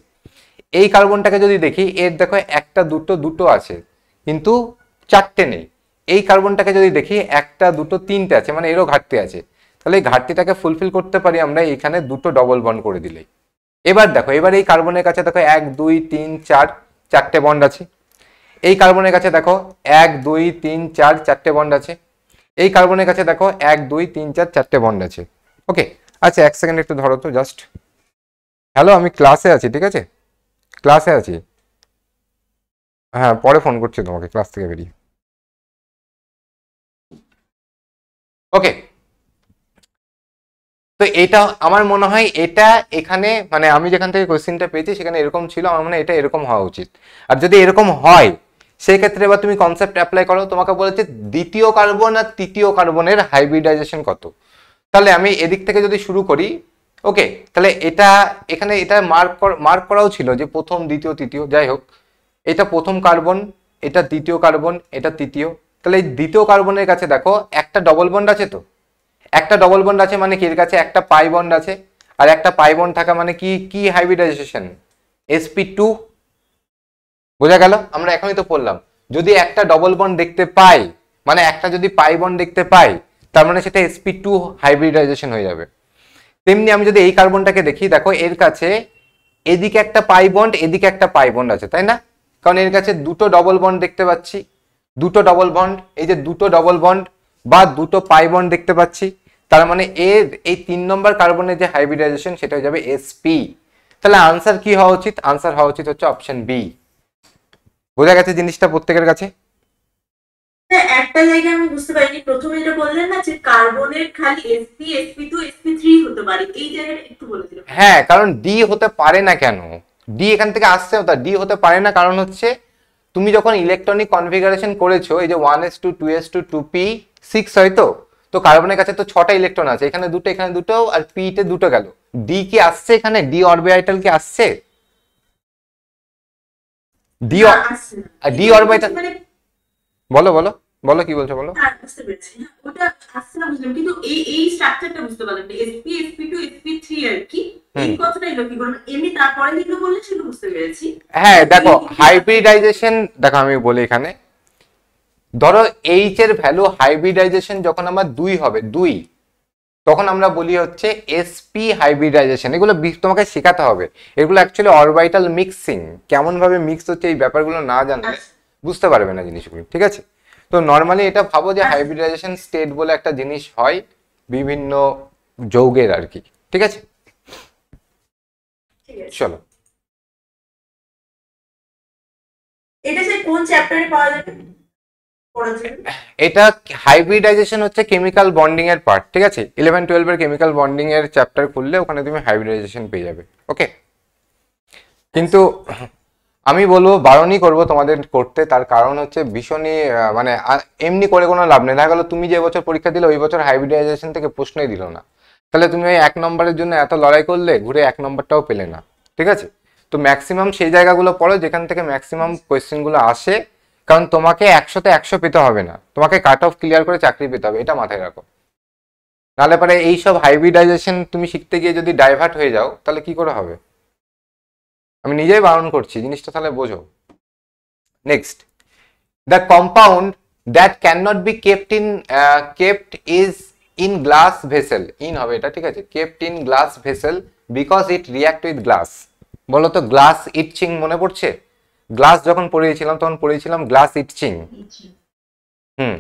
এই কার্বনটাকে যদি দেখি এর দেখো একটা দুটো দুটো আছে কিন্তু চারটে নেই। এই কার্বনটাকে যদি দেখি একটা দুটো তিনটে আছে, মানে এরও ঘাটতি আছে। তাহলে এই ঘাটতিটাকে ফুলফিল করতে পারি আমরা এখানে দুটো ডবল বন্ড করে দিলেই। এবার দেখো এবার এই কার্বনের কাছে দেখো 1 2 3 4 চারটে বন্ড আছে, এই কার্বনের কাছে দেখো 1 2 3 4 চারটে বন্ড আছে, এই কার্বনের কাছে দেখো 1 2 3 4 চারটে বন্ড আছে, ওকে। আচ্ছা এক সেকেন্ড একটু ধরো তো জাস্ট, হ্যালো আমি ক্লাসে আছি, ঠিক আছে, ক্লাসে আছি, হ্যাঁ পরে ফোন করছি তোমাকে ক্লাস থেকে বেরিয়ে, ওকে। তো এটা আমার মনে হয় এটা এখানে মানে আমি যেখান থেকে কোশ্চেনটা পেয়েছি সেখানে এরকম ছিল, আমার মনে হয় এটা এরকম হওয়া উচিত। আর যদি এরকম হয় সেই ক্ষেত্রে এবার তুমি কনসেপ্ট অ্যাপ্লাই করো, তোমাকে বলেছে দ্বিতীয় কার্বন আর তৃতীয় কার্বনের হাইব্রিডাইজেশন কত। তাহলে আমি এদিক থেকে যদি শুরু করি, ওকে, তাহলে এটা এখানে এটা মার্ক করাও ছিল যে প্রথম দ্বিতীয় তৃতীয়, যাই হোক এটা প্রথম কার্বন, এটা দ্বিতীয় কার্বন, এটা তৃতীয়। তাহলে এই দ্বিতীয় কার্বনের কাছে দেখো একটা ডবল বন্ড আছে, তো একটা ডবল বন্ড আছে মানে কি এর কাছে একটা পাই বন্ড আছে, আর একটা পাই বন্ড থাকা মানে কি কি হাইব্রিডাইজেশন, sp2, বোঝা গেল? আমরা এখনই তো পড়লাম যদি একটা ডবল বন্ড দেখতে পাই মানে একটা যদি পাই বন্ড দেখতে পাই তার মানে সেটা sp2 হাইব্রিডাইজেশন হয়ে যাবে। তেমনি আমি যদি এই কার্বনটাকে দেখি দেখো এর কাছে এদিকে একটা পাই বন্ড এদিকে একটা পাই বন্ড আছে, তাই না? কারণ এর কাছে দুটো ডবল বন্ড দেখতে পাচ্ছি, দুটো ডবল বন্ড, এই যে দুটো ডবল বন্ড বা দুটো পাই বন্ড দেখতে পাচ্ছি, তার মানে এর এই 3 নম্বর কার্বনের যে হাইব্রিডাইজেশন সেটা হয়ে যাবে sp। তাহলে আনসার কি হওয়া উচিত? আনসার হওয়া উচিত হচ্ছে অপশন বি। বোঝা গেছে জিনিসটা প্রত্যেকের কাছে? একটা জায়গায় আমি বুঝতে পারিনি, প্রথমে যেটা বললেন না যে কার্বনের খালি sp sp2 sp3 হতে পারে, এই জায়গাটা একটু বলে দিলাম। হ্যাঁ, কারণ ডি হতে পারে না কেন, ডি এখান থেকে আসছে, ওটা ডি হতে পারে না কারণ হচ্ছে তুমি যখন ইলেকট্রনিক কনফিগারেশন করেছো এই যে 1s2 2s2 2p6 হয়তো, তো কার্বনের কাছে তো 6টা ইলেকট্রন আছে, এখানে দুটো এখানে দুটো আর পি তে দুটো গেল, ডি কি আসছে এখানে? ডি অরবিটাল কি আসছে? ডি না, আসছে না। ডি অরবিটাল, মানে বলো বলো বলো কি বলছো বলো। হ্যাঁ, বুঝতে পেরেছি। হ্যাঁ, ওটা আসছে না বুঝলাম, কিন্তু এই স্ট্রাকচারটা বুঝতে পারলাম না, sp sp2 sp3 আর কি, এই কথাটাই লক্ষ্য করলাম। এমনি তারপরে যেগুলো বললে সেগুলো বুঝতে পেরেছি। হ্যাঁ দেখো হাইব্রিডাইজেশন, দেখো আমি বলি এখানে ধরো এইচ এর ভ্যালু হাইব্রিডাইজেশন যখন আমার 2 হবে 2, তখন আমরা বলি হচ্ছে sp হাইব্রিডাইজেশন। এগুলো তোমাকে শেখাতে হবে, এগুলো অ্যাকচুয়ালি অরবিটাল মিক্সিং, কেমন ভাবে মিক্স হচ্ছে এই ব্যাপারগুলো না জানলে বুঝতে পারবে না জিনিসগুলো, ঠিক আছে? তো নর্মালি এটা ভাবো যে হাইব্রিডাইজেশন স্টেট বলে একটা জিনিস হয় বিভিন্ন যৌগের আর কি, ঠিক আছে? ঠিক আছে, চলো এটা সে কোন চ্যাপ্টারে পাওয়া যাবে পড়ার জন্য? এটা হাইব্রিডাইজেশন হচ্ছে কেমিক্যাল বন্ডিং এর পার্ট, ঠিক আছে? 11 12 এর কেমিক্যাল বন্ডিং এর চ্যাপ্টার খুললে ওখানে তুমি হাইব্রিডাইজেশন পেয়ে যাবে, ওকে। কিন্তু আমি বলবো বারণই করবো তোমাদের করতে, তার কারণ হচ্ছে ভীষণই মানে এমনি করে কোনো লাভ নেই। দেখা গেলো তুমি যে বছর পরীক্ষা দিলে ওই বছর হাইব্রিডাইজেশন থেকে প্রশ্নই দিল না, তাহলে তুমি ওই 1 নম্বরের জন্য এত লড়াই করলে ঘুরে 1 নম্বরটাও পেলে না, ঠিক আছে? তো ম্যাক্সিমাম সেই জায়গাগুলো পড়ো যেখান থেকে ম্যাক্সিমাম কোয়েশ্চেনগুলো আসে, কারণ তোমাকে 100তে 100 পেতে হবে না, তোমাকে কাট অফ ক্লিয়ার করে চাকরি পেতে হবে, এটা মাথায় রাখো। নাহলে পরে এইসব হাইব্রিডাইজেশন তুমি শিখতে গিয়ে যদি ডাইভার্ট হয়ে যাও তাহলে কি করে হবে? আমি নিজেই বারণ করছি জিনিসটা, তাহলে বোঝো। Next, the compound that cannot be kept is in glass vessel, in হবে এটা, ঠিক আছে, kept in glass vessel because it react with glass. বলো তো গ্লাস ইটচিং মনে পড়ছে? গ্লাস যখন পড়িয়েছিলাম তখন পড়িয়েছিলাম গ্লাস ইটচিং। হুম,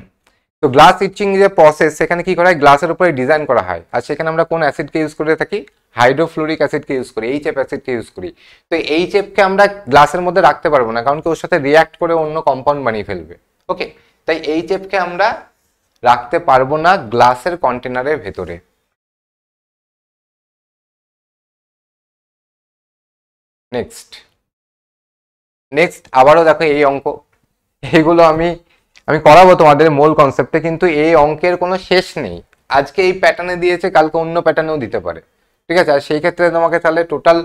তো গ্লাস ইচিং যে প্রসেস, সেখানে কি করা হয়, গ্লাসের উপরে ডিজাইন করা হয়, আর সেখানে আমরা কোন অ্যাসিডকে ইউজ করে থাকি, হাইড্রোফ্লুরিক অ্যাসিডকে ইউজ করি, এইচএফ অ্যাসিডকে ইউজ করি। তো এইচএফকে আমরা গ্লাসের মধ্যে রাখতে পারবো না, কারণ কি ওর সাথে রিয়াক্ট করে অন্য কম্পাউন্ড বানিয়ে ফেলবে। ওকে, তাই এইচএফকে আমরা রাখতে পারবো না গ্লাসের কন্টেনারের ভেতরে। নেক্সট নেক্সট আবারও দেখো এই অঙ্ক, এইগুলো আমি করাবো তোমাদের মূল কনসেপ্টে, কিন্তু এই অঙ্কের কোনো শেষ নেই। আজকে এই প্যাটার্নে দিয়েছে, কালকে অন্য প্যাটার্নেও দিতে পারে, ঠিক আছে। আর সেই ক্ষেত্রে তোমাকে তাহলে টোটাল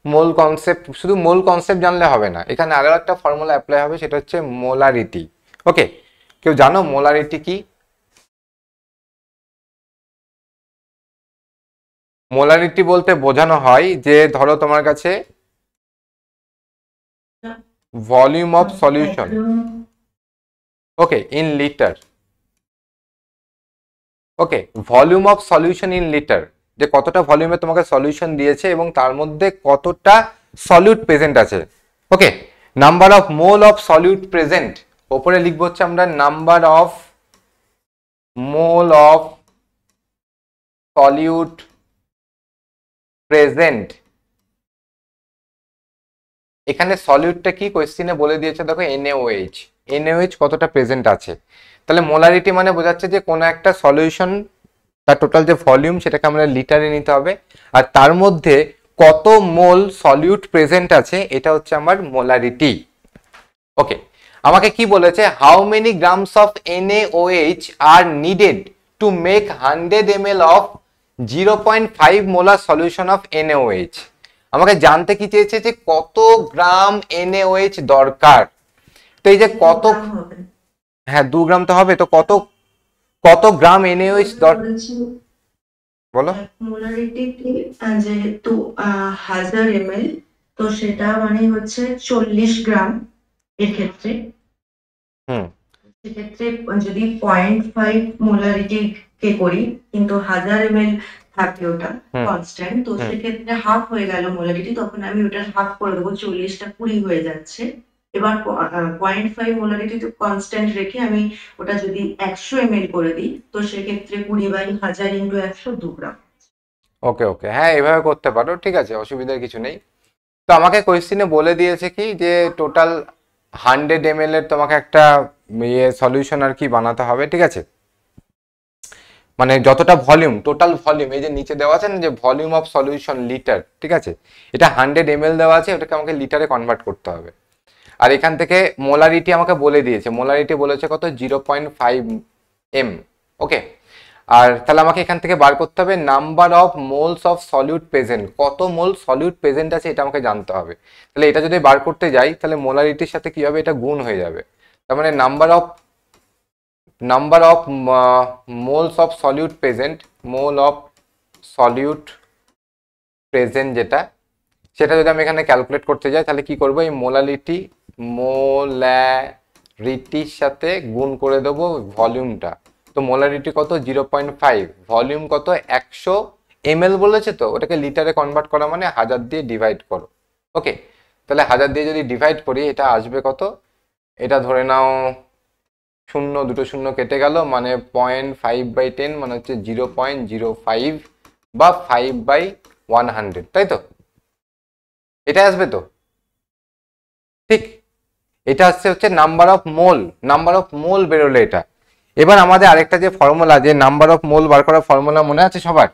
মূল কনসেপ্ট, শুধু মূল কনসেপ্ট জানলে হবে না, এখানে আরো একটা ফর্মুলা অ্যাপ্লাই হবে, সেটা হচ্ছে মোলারিটি। ওকে, কেউ জানো মোলারিটি কি? মোলারিটি বলতে বোঝানো হয় যে ধরো তোমার কাছে volume of solution, okay, in litre. Okay, volume of solution in litre, যে কতটা ভলিউমে তোমাকে সলিউশন দিয়েছে এবং তার মধ্যে কতটা সলিউট প্রেজেন্ট আছে। Okay, number of mole of solute present, ওপরে লিখবো হচ্ছে আমরা number of mole of solute present. এখানে সলিউটটা কি কোয়েশ্চেনে বলে দিয়েছে, দেখো NaOH, NaOH কতটা প্রেজেন্ট আছে। তাহলে মোলারিটি মানে বোঝাচ্ছে যে কোনো একটা সলিউশন, তার টোটাল যে ভলিউম সেটাকে আমরা লিটারে নিতে হবে, আর তার মধ্যে কত মোল সলিউট প্রেজেন্ট আছে, এটা হচ্ছে আমার মোলারিটি। ওকে, আমাকে কি বলেছে, how many grams of NaOH are needed to make 100 ml of 0.5 molar solution of NaOH। আমাকে জানতে কি চেয়েছে যে কত গ্রাম NaOH দরকার। তো এই যে কত, হ্যাঁ 2 গ্রাম তো হবে, তো কত কত গ্রাম NaOH দরকার বলো। মোলারিটিতে যেহেতু 1000 ml, তো সেটা মানে হচ্ছে 40 গ্রাম এর ক্ষেত্রে। হুম, সেক্ষেত্রে যদি 0.5 মোলারিটি কে করি, কিন্তু 1000 ml থাকে ওটা কনস্ট্যান্ট, তো সেক্ষেত্রে হাফ হয়ে গেল মোলারিটি, তখন আমি ওটা হাফ করে দেবো, 40টা 20 হয়ে যাচ্ছে। এবার 0.5 মোলারিটি কনস্ট্যান্ট রেখে আমি ওটা যদি 100 ml করে দিই, তো সেক্ষেত্রে 20/1000 × 100 2 গ্রাম। ওকে ওকে, হ্যাঁ এভাবে করতে পারো, ঠিক আছে, অসুবিধার কিছু নেই। তো আমাকে কোয়েশ্চেনে বলে দিয়েছে কি যে টোটাল 100 ml এর তোমাকে একটা সলিউশন আর কি বানাতে হবে, ঠিক আছে, মানে যতটা ভলিউম, টোটাল ভলিউম, এই যে নিচে দেওয়া আছে না যে ভলিউম অফ সলিউশন লিটার, ঠিক আছে, এটা 100 ml দেওয়া আছে, ওটাকে আমাকে লিটারে কনভার্ট করতে হবে। আর এখান থেকে মোলারিটি আমাকে বলে দিয়েছে, মোলারিটি বলেছে কত, 0.5 m। ওকে, আর তাহলে আমাকে এখান থেকে বার করতে হবে number of moles of solute present, কত মোল সলিউট প্রেজেন্ট আছে এটা আমাকে জানতে হবে। তাহলে এটা যদি বার করতে যাই, তাহলে মোলারিটির সাথে কি হবে, এটা গুণ হয়ে যাবে। তার মানে number of moles of solute present, mole of solute present যেটা, সেটা যদি আমি এখানে ক্যালকুলেট করতে যাই, তাহলে কি করবো, এই মোলারিটির সাথে গুণ করে দেবো ভলিউমটা। তো মোলারিটি কত, 0.5, ভলিউম কত, 100 ml বলেছে, তো ওটাকে লিটারে কনভার্ট করা মানে 1000 দিয়ে ডিভাইড করো। ওকে, তাহলে 1000 দিয়ে যদি ডিভাইড করি, এটা আসবে কত, এটা ধরে নাও 0 দুটো 0 কেটে গেল, মানে 0.5/10 মানে হচ্ছে 0.05 বা 5/100, তাই তো, এটা আসবে তো, ঠিক, এটা হচ্ছে number of mole, number of মোল বেরোলে এটা। এবার আমাদের আরেকটা যে ফর্মুলা, যে নাম্বার অফ মোল বার করার ফর্মুলা মনে আছে সবার?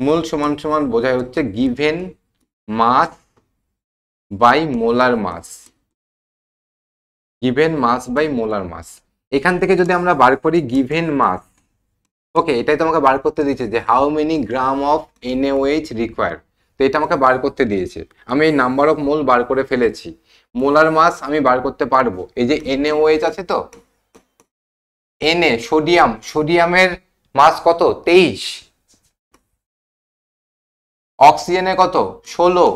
মোল সমান সমান বোঝায় হচ্ছে given mass by molar mass, given mass by molar mass. এখান থেকে যদি আমরা বার করি গিভেন মাস, ওকে, এটাই তোমাকে বার করতে দিয়েছে যে how many gram of NaOH require, তো এটা আমাকে বার করতে দিয়েছে। আমি এই নাম্বার অফ মোল বার করে ফেলেছি, মোলার মাস আমি বার করতে পারবো। এই যে NaOH আছে, তো Na সোডিয়াম, সোডিয়ামের মাস কত, 23, অক্সিজেনের কত, 16,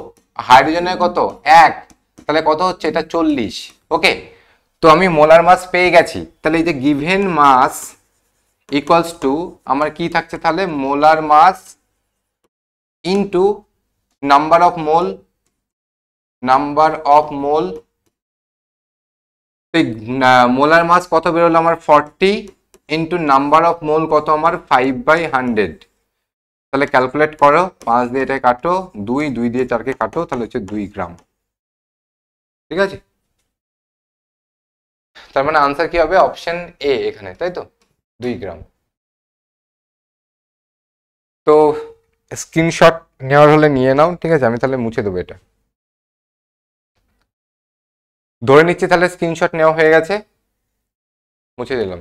হাইড্রোজেনের কত, 1, তাহলে কত হচ্ছে, এটা 40। ওকে, তো আমি মোলার মাস পেয়ে গেছি। তাহলে এই যে গিভেন মাস ইকুয়ালস টু আমার কি থাকছে তাহলে, molar mass into number of mole, molar mass কত বেরোলো আমার 40 ইন্টু নাম্বার অফ মোল কত আমার 5/100। তাহলে ক্যালকুলেট করো, 5 দিয়ে এটা কাটো, 2 দিয়ে 4কে কাটো, তাহলে হচ্ছে 2 গ্রাম। ঠিক আছে, তার মানে আনসার কি হবে, অপশন এ এখানে, তাই তো, 2 গ্রাম। তো স্ক্রিনশট নেওয়ার হলে নিয়ে নাও, ঠিক আছে, আমি তাহলে মুছে দেবো এটা। ধরে নিচ্ছি তাহলে স্ক্রিনশট নেওয়া হয়ে গেছে, মুছে দিলাম।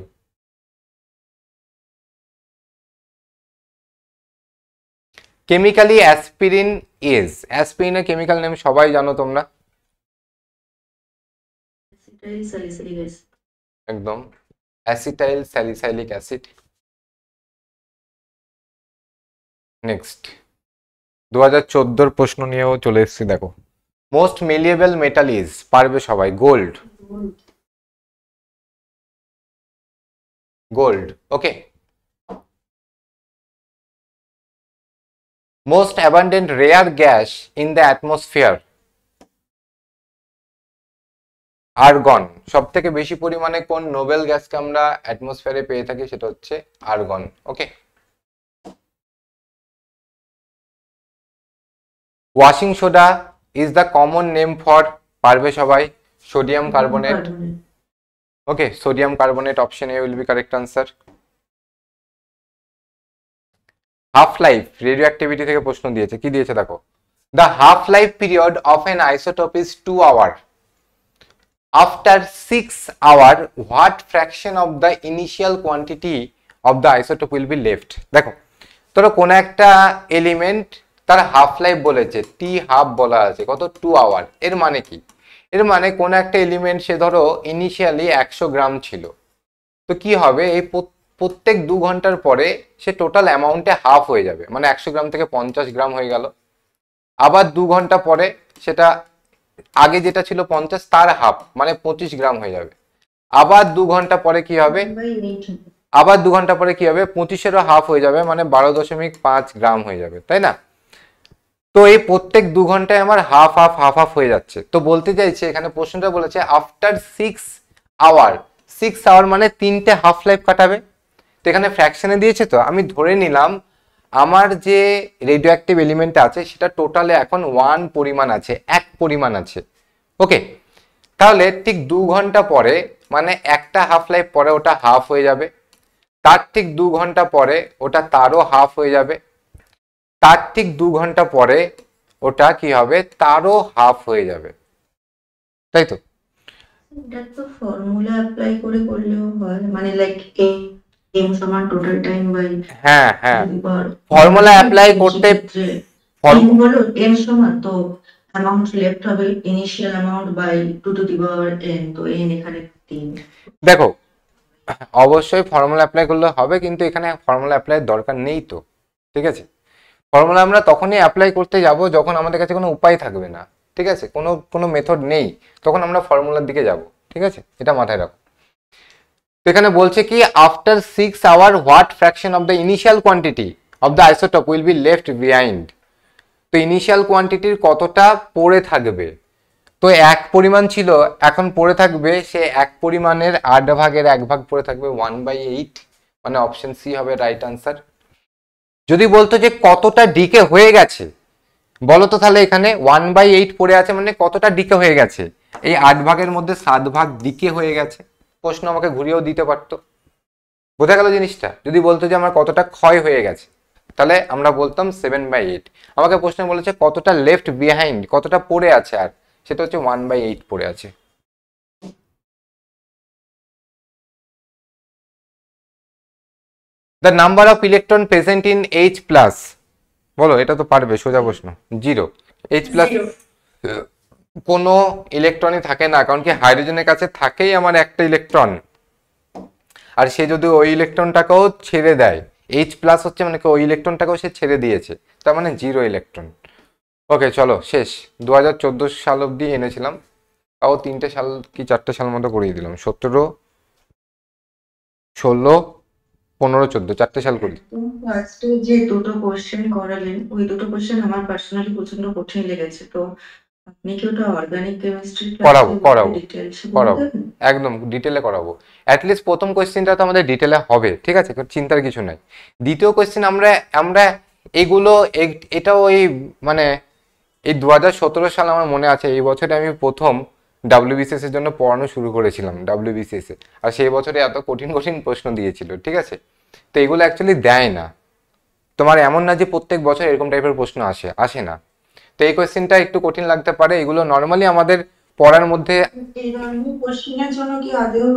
কেমিক্যালি অ্যাসপিরিন ইজ, অ্যাসপিরিনের কেমিক্যাল নেম সবাই জানো তোমরা, একদম অ্যাসিটাইল স্যালিসাইলিক অ্যাসিড। নেক্সট 2014 প্রশ্ন নিয়েও চলে এসেছি, দেখো। মোস্ট মেলিয়েবল মেটাল ইজ, পারবে সবাই, gold. Gold, okay. Most abundant rare gas in the atmosphere, argon. সব থেকে বেশি পরিমাণে কোন নোবেল গ্যাসকে আমরা অ্যাটমসফিয়ারে পেয়ে থাকি, সেটা হচ্ছে argon. Okay, washing soda is the common name for, পারবে সবাই, sodium carbonate. Okay, sodium carbonate, option A will be correct answer. Half life, radioactivity থেকে প্রশ্ন দিয়েছে, কি দিয়েছে দেখো। The half life period of an isotope is 2 hour. After 6 hours, what fraction of the initial quantity of the isotope will be left? দেখো, ধরো কোন একটা এলিমেন্ট তার হাফ লাইফ বলেছে, টি হাফ বলা আছে, কত 2 আওয়ার। এর মানে কি, এর মানে কোন একটা এলিমেন্ট সে ধরো ইনিশিয়ালি 100 গ্রাম ছিল, তো কি হবে, এই প্রত্যেক 2 ঘন্টার পরে সে টোটাল অ্যামাউন্টে হাফ হয়ে যাবে, মানে 100 গ্রাম থেকে 50 গ্রাম হয়ে গেল। আবার 2 ঘন্টা পরে সেটা আগে যেটা ছিল 50 তার হাফ, মানে 25 গ্রাম হয়ে যাবে। আবার 2 ঘন্টা পরে কি হবে, আবার 2 ঘন্টা পরে কি হবে, 25-এরও হাফ হয়ে যাবে, মানে 12.5 গ্রাম হয়ে যাবে, তাই না। তো এই প্রত্যেক 2 ঘন্টায় আমার হাফ হাফ হাফ হাফ হয়ে যাচ্ছে। তো বলতে চাইছে এখানে প্রশ্নটা বলেছে আফটার 6 আওয়ার, 6 আওয়ার মানে 3টে হাফ লাইফ কাটাবে। তো এখানে ফ্র্যাকশনে দিয়েছে, তো আমি ধরে নিলাম আমার যে রেডিও অ্যাক্টিভ এলিমেন্ট আছে সেটা টোটালে এখন 1 পরিমাণ আছে, 1 পরিমাণ আছে। ওকে, তাহলে ঠিক 2 ঘন্টা পরে, মানে একটা হাফ লাইফ পরে ওটা হাফ হয়ে যাবে, তার ঠিক 2 ঘন্টা পরে ওটা তারও হাফ হয়ে যাবে, তার ঠিক 2 ঘন্টা পরে ওটা কি হবে, তারও হাফ হয়ে যাবে, তাই তো। এটা তো ফর্মুলা অ্যাপ্লাই করে করলেও হয়, মানে লাইক এম সমান টোটাল টাইম বাই, হ্যাঁ হ্যাঁ, ফর্মুলা অ্যাপ্লাই করতে বলো এম সমান, তো অ্যামাউন্ট লেফট হবে initial amount by 2 to the power n, তো n এখানে 3। দেখো, অবশ্যই ফর্মুলা অ্যাপ্লাই করলে হবে, কিন্তু এখানে ফর্মুলা অ্যাপ্লাই দরকার নেই তো, ঠিক আছে। ফর্মুলা আমরা তখনই অ্যাপ্লাই করতে যাব যখন আমাদের কাছে কোনো উপায় থাকবে না, ঠিক আছে, কোনো মেথড নেই, তখন আমরা ফর্মুলার দিকে যাব, ঠিক আছে, এটা মাথায় রাখো। তো এখানে বলছে কি after 6 hour what fraction of the initial quantity of the isotope will be left behind. তো ইনিশিয়াল কোয়ান্টিটির কতটা পড়ে থাকবে, তো 1 পরিমাণ ছিল, এখন পড়ে থাকবে সে 1 পরিমাণের 8 ভাগের 1 ভাগ পড়ে থাকবে 1/8, মানে অপশন সি হবে রাইট আনসার। যদি বলতো যে কতটা ডিকে হয়ে গেছে, বলো তো তাহলে এখানে 1/8 পড়ে আছে, মানে কতটা ডিকে হয়ে গেছে, এই 8 ভাগের মধ্যে 7 ভাগ ডিকে হয়ে গেছে। প্রশ্ন আমাকে ঘুরিয়েও দিতে পারতো, বোঝা গেল জিনিসটা। যদি বলতো যে আমার কতটা ক্ষয় হয়ে গেছে, তাহলে আমরা বলতাম 7/8। আমাকে প্রশ্ন বলেছে কতটা লেফট বিহাইন্ড, কতটা পড়ে আছে, আর সেটা হচ্ছে 1/8 পড়ে আছে। The number of electron present in H+, বলো, এটা তো পারবে, সোজা প্রশ্ন। 0। H+ কোনো ইলেকট্রনই থাকে না, কারণ কি হাইড্রোজেনের কাছে থাকেই আমার একটা ইলেকট্রন, আর সে যদি ওই ইলেকট্রনটাকেও ছেড়ে দেয়, H+ হচ্ছে মানে কি ওই ইলেকট্রনটাকেও সে ছেড়ে দিয়েছে, তার মানে 0 ইলেকট্রন। ওকে, চলো শেষ। 2014 সাল অব্দি এনেছিলাম, তাও 3টে সাল কি 4টে সাল মতো করিয়ে দিলাম, 17, 16, 15, 14, 4টে সাল করি। তো ফার্স্টে যে দুটো কোশ্চেন করালেন ওই দুটো কোশ্চেন আমার পার্সোনালি প্রচন্ড কঠিন লেগেছে, তো আপনি কি ওটা অর্গানিক কেমিস্ট্রি করাবো ক্লাসে করাবো ডিটেলসে বলে করাবো, দেবেন? একদম ডিটেলে করাবো। অ্যাটলিস্ট প্রথম কোয়েশ্চেনটা তো আমাদের ডিটেলে হবে, ঠিক আছে, চিন্তার কিছু নাই। দ্বিতীয় কোয়েশ্চেন আমরা আমরা এগুলো এটা ওই মানে এই 2017 সাল আমার মনে আছে, এই বছরে আমি প্রথম ডাব্লিউবিসিএস এর জন্য পড়ানো শুরু করেছিলাম ডাব্লিউবিসিএস এ, আর সেই বছরে এত কঠিন কঠিন প্রশ্ন দিয়েছিল, ঠিক আছে। তো এগুলো অ্যাকচুয়ালি দেয় না তোমার, এমন না যে প্রত্যেক বছর এরকম টাইপের প্রশ্ন আসে, আসে না। তো এই কোয়েশ্চেনটা একটু কঠিন লাগতে পারে, এগুলো নর্মালি আমাদের পড়ার মধ্যে। এই ধরনের কোশ্চেনের জন্য কি আদৌ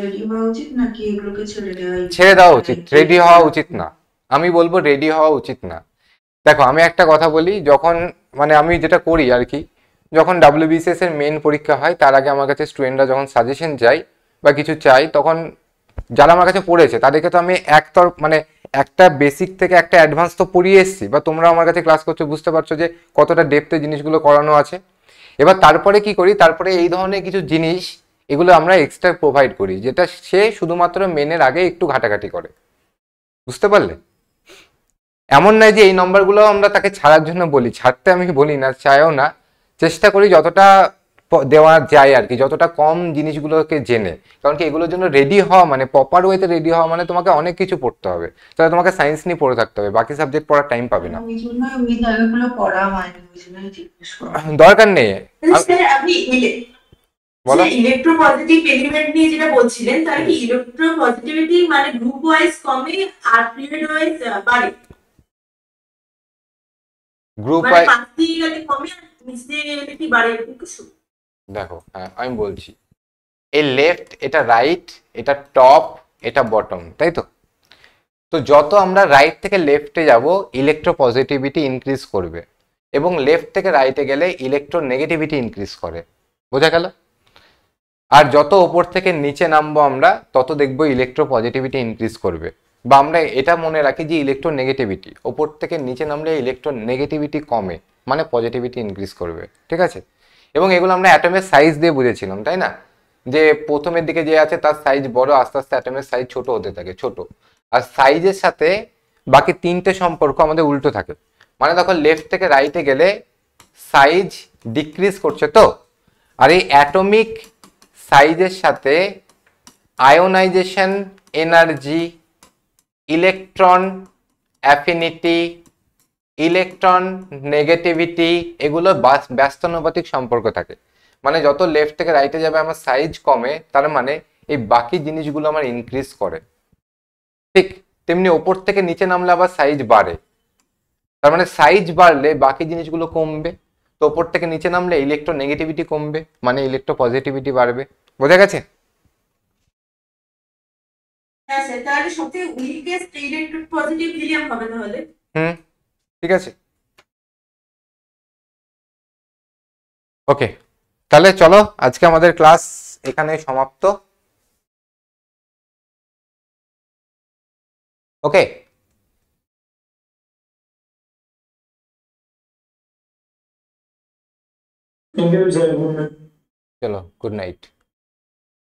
রেডি হওয়া উচিত নাকি এগুলোকে ছেড়ে দেওয়া ছেড়ে দেওয়া উচিত, রেডি হওয়া উচিত না। আমি বলবো রেডি হওয়া উচিত না। দেখো আমি একটা কথা বলি, যখন মানে আমি যেটা করি আর কি, যখন ডাব্লিউবিসিএস এর মেন পরীক্ষা হয় তার আগে আমার কাছে স্টুডেন্টরা যখন সাজেশন চাই বা কিছু চাই, তখন যারা আমার কাছে পড়েছে তাদেরকে তো আমি মানে একটা বেসিক থেকে একটা অ্যাডভান্স তো পড়িয়ে এসেছি, বা তোমরা আমার কাছে ক্লাস করছো বুঝতে পারছো যে কতটা ডেপথে জিনিসগুলো করানো আছে। এবার তারপরে কি করি, তারপরে এই ধরনের কিছু জিনিস এগুলো আমরা এক্সট্রা প্রোভাইড করি, যেটা সে শুধুমাত্র মেনের আগে একটু ঘাটাঘাটি করে, বুঝতে পারলে। এমন নয় যে এই নম্বরগুলো আমরা তাকে ছাড়ার জন্য বলি, ছাড়তে আমি বলি না, চাইও না, চেষ্টা করি যতটা দেওয়া যায় আর কি, যতটা কম জিনিসগুলোকে জেনে। কারণ কি এগুলোর জন্য রেডি হওয়া মানে প্রপার ওয়েতে রেডি হওয়া মানে তোমাকে অনেক কিছু পড়তে হবে, তাহলে তোমাকে সায়েন্স নিয়ে পড়ে থাকতে হবে, বাকি সাবজেক্ট পড়ার টাইম পাবে না। ওই জন্য ওই জায়গাগুলো পড়া হয়নি, ওই জন্য জিজ্ঞেস করা। দরকার নেই। স্যার আপনি বলো। ইলেকট্রোপজিটিভ এলিমেন্ট নিয়ে যেটা বলছিলেন, তাহলে কি ইলেকট্রোপজিটিভিটি মানে গ্রুপ ওয়াইজ কমে আর পিরিয়ড ওয়াইজ বাড়ে? গ্রুপ মানে ওয়াই, পাঁচ দিয়ে গেলে কমে আর নিচ দিয়ে গেলে কি বাড়ে, এরকম কিছু? দেখো হ্যাঁ আমি বলছি, এই লেফট, এটা রাইট, এটা টপ, এটা বটম, তাই তো। তো যত আমরা রাইট থেকে লেফটে যাব ইলেকট্রোপজিটিভিটি ইনক্রিজ করবে, এবং লেফট থেকে রাইটে গেলে ইলেকট্রোনেগেটিভিটি ইনক্রিজ করে, বোঝা গেল। আর যত ওপর থেকে নিচে নামবো আমরা তত দেখবো ইলেকট্রোপজিটিভিটি ইনক্রিজ করবে। বা আমরা এটা মনে রাখি যে ইলেকট্রোনেগেটিভিটি ওপর থেকে নিচে নামলে ইলেকট্রোনেগেটিভিটি কমে, মানে পজিটিভিটি ইনক্রিজ করবে, ঠিক আছে। এবং এগুলো আমরা অ্যাটমের সাইজ দিয়ে বুঝেছিলাম, তাই না, যে প্রথমের দিকে যে আছে তার সাইজ বড়, আস্তে আস্তে অ্যাটমের সাইজ ছোট হতে থাকে, ছোট। আর সাইজের সাথে বাকি 3টে সম্পর্ক আমাদের উল্টো থাকে। মানে দেখো লেফট থেকে রাইটে গেলে সাইজ ডিক্রিজ করছে তো, আর এই অ্যাটমিক সাইজের সাথে ionisation energy, electron affinity, electronegativity, এগুলো ব্যস্তানুপাতিক সম্পর্ক থাকে। মানে যত লেফট থেকে রাইটে যাবে আমার সাইজ কমে, তার মানে এই বাকি জিনিসগুলো আমার ইনক্রিজ করে, ঠিক তেমনি ওপর থেকে নিচে নামলে আবার সাইজ বাড়ে, তার মানে সাইজ বাড়লে বাকি জিনিসগুলো কমবে। তো ওপর থেকে নিচে নামলে ইলেকট্রোনেগেটিভিটি কমবে, মানে ইলেকট্রোপজিটিভিটি বাড়বে, বোঝা গেছে। হ্যাঁ স্যার, তাহলে সবথেকে উইকেস্ট ইলেকট্রোপজিটিভ হিলিয়াম হবে তাহলে। হুম, ঠিক আছে, ওকে। তাহলে চলো আজকে আমাদের ক্লাস এখানে সমাপ্ত, ওকে। চলো গুড নাইট।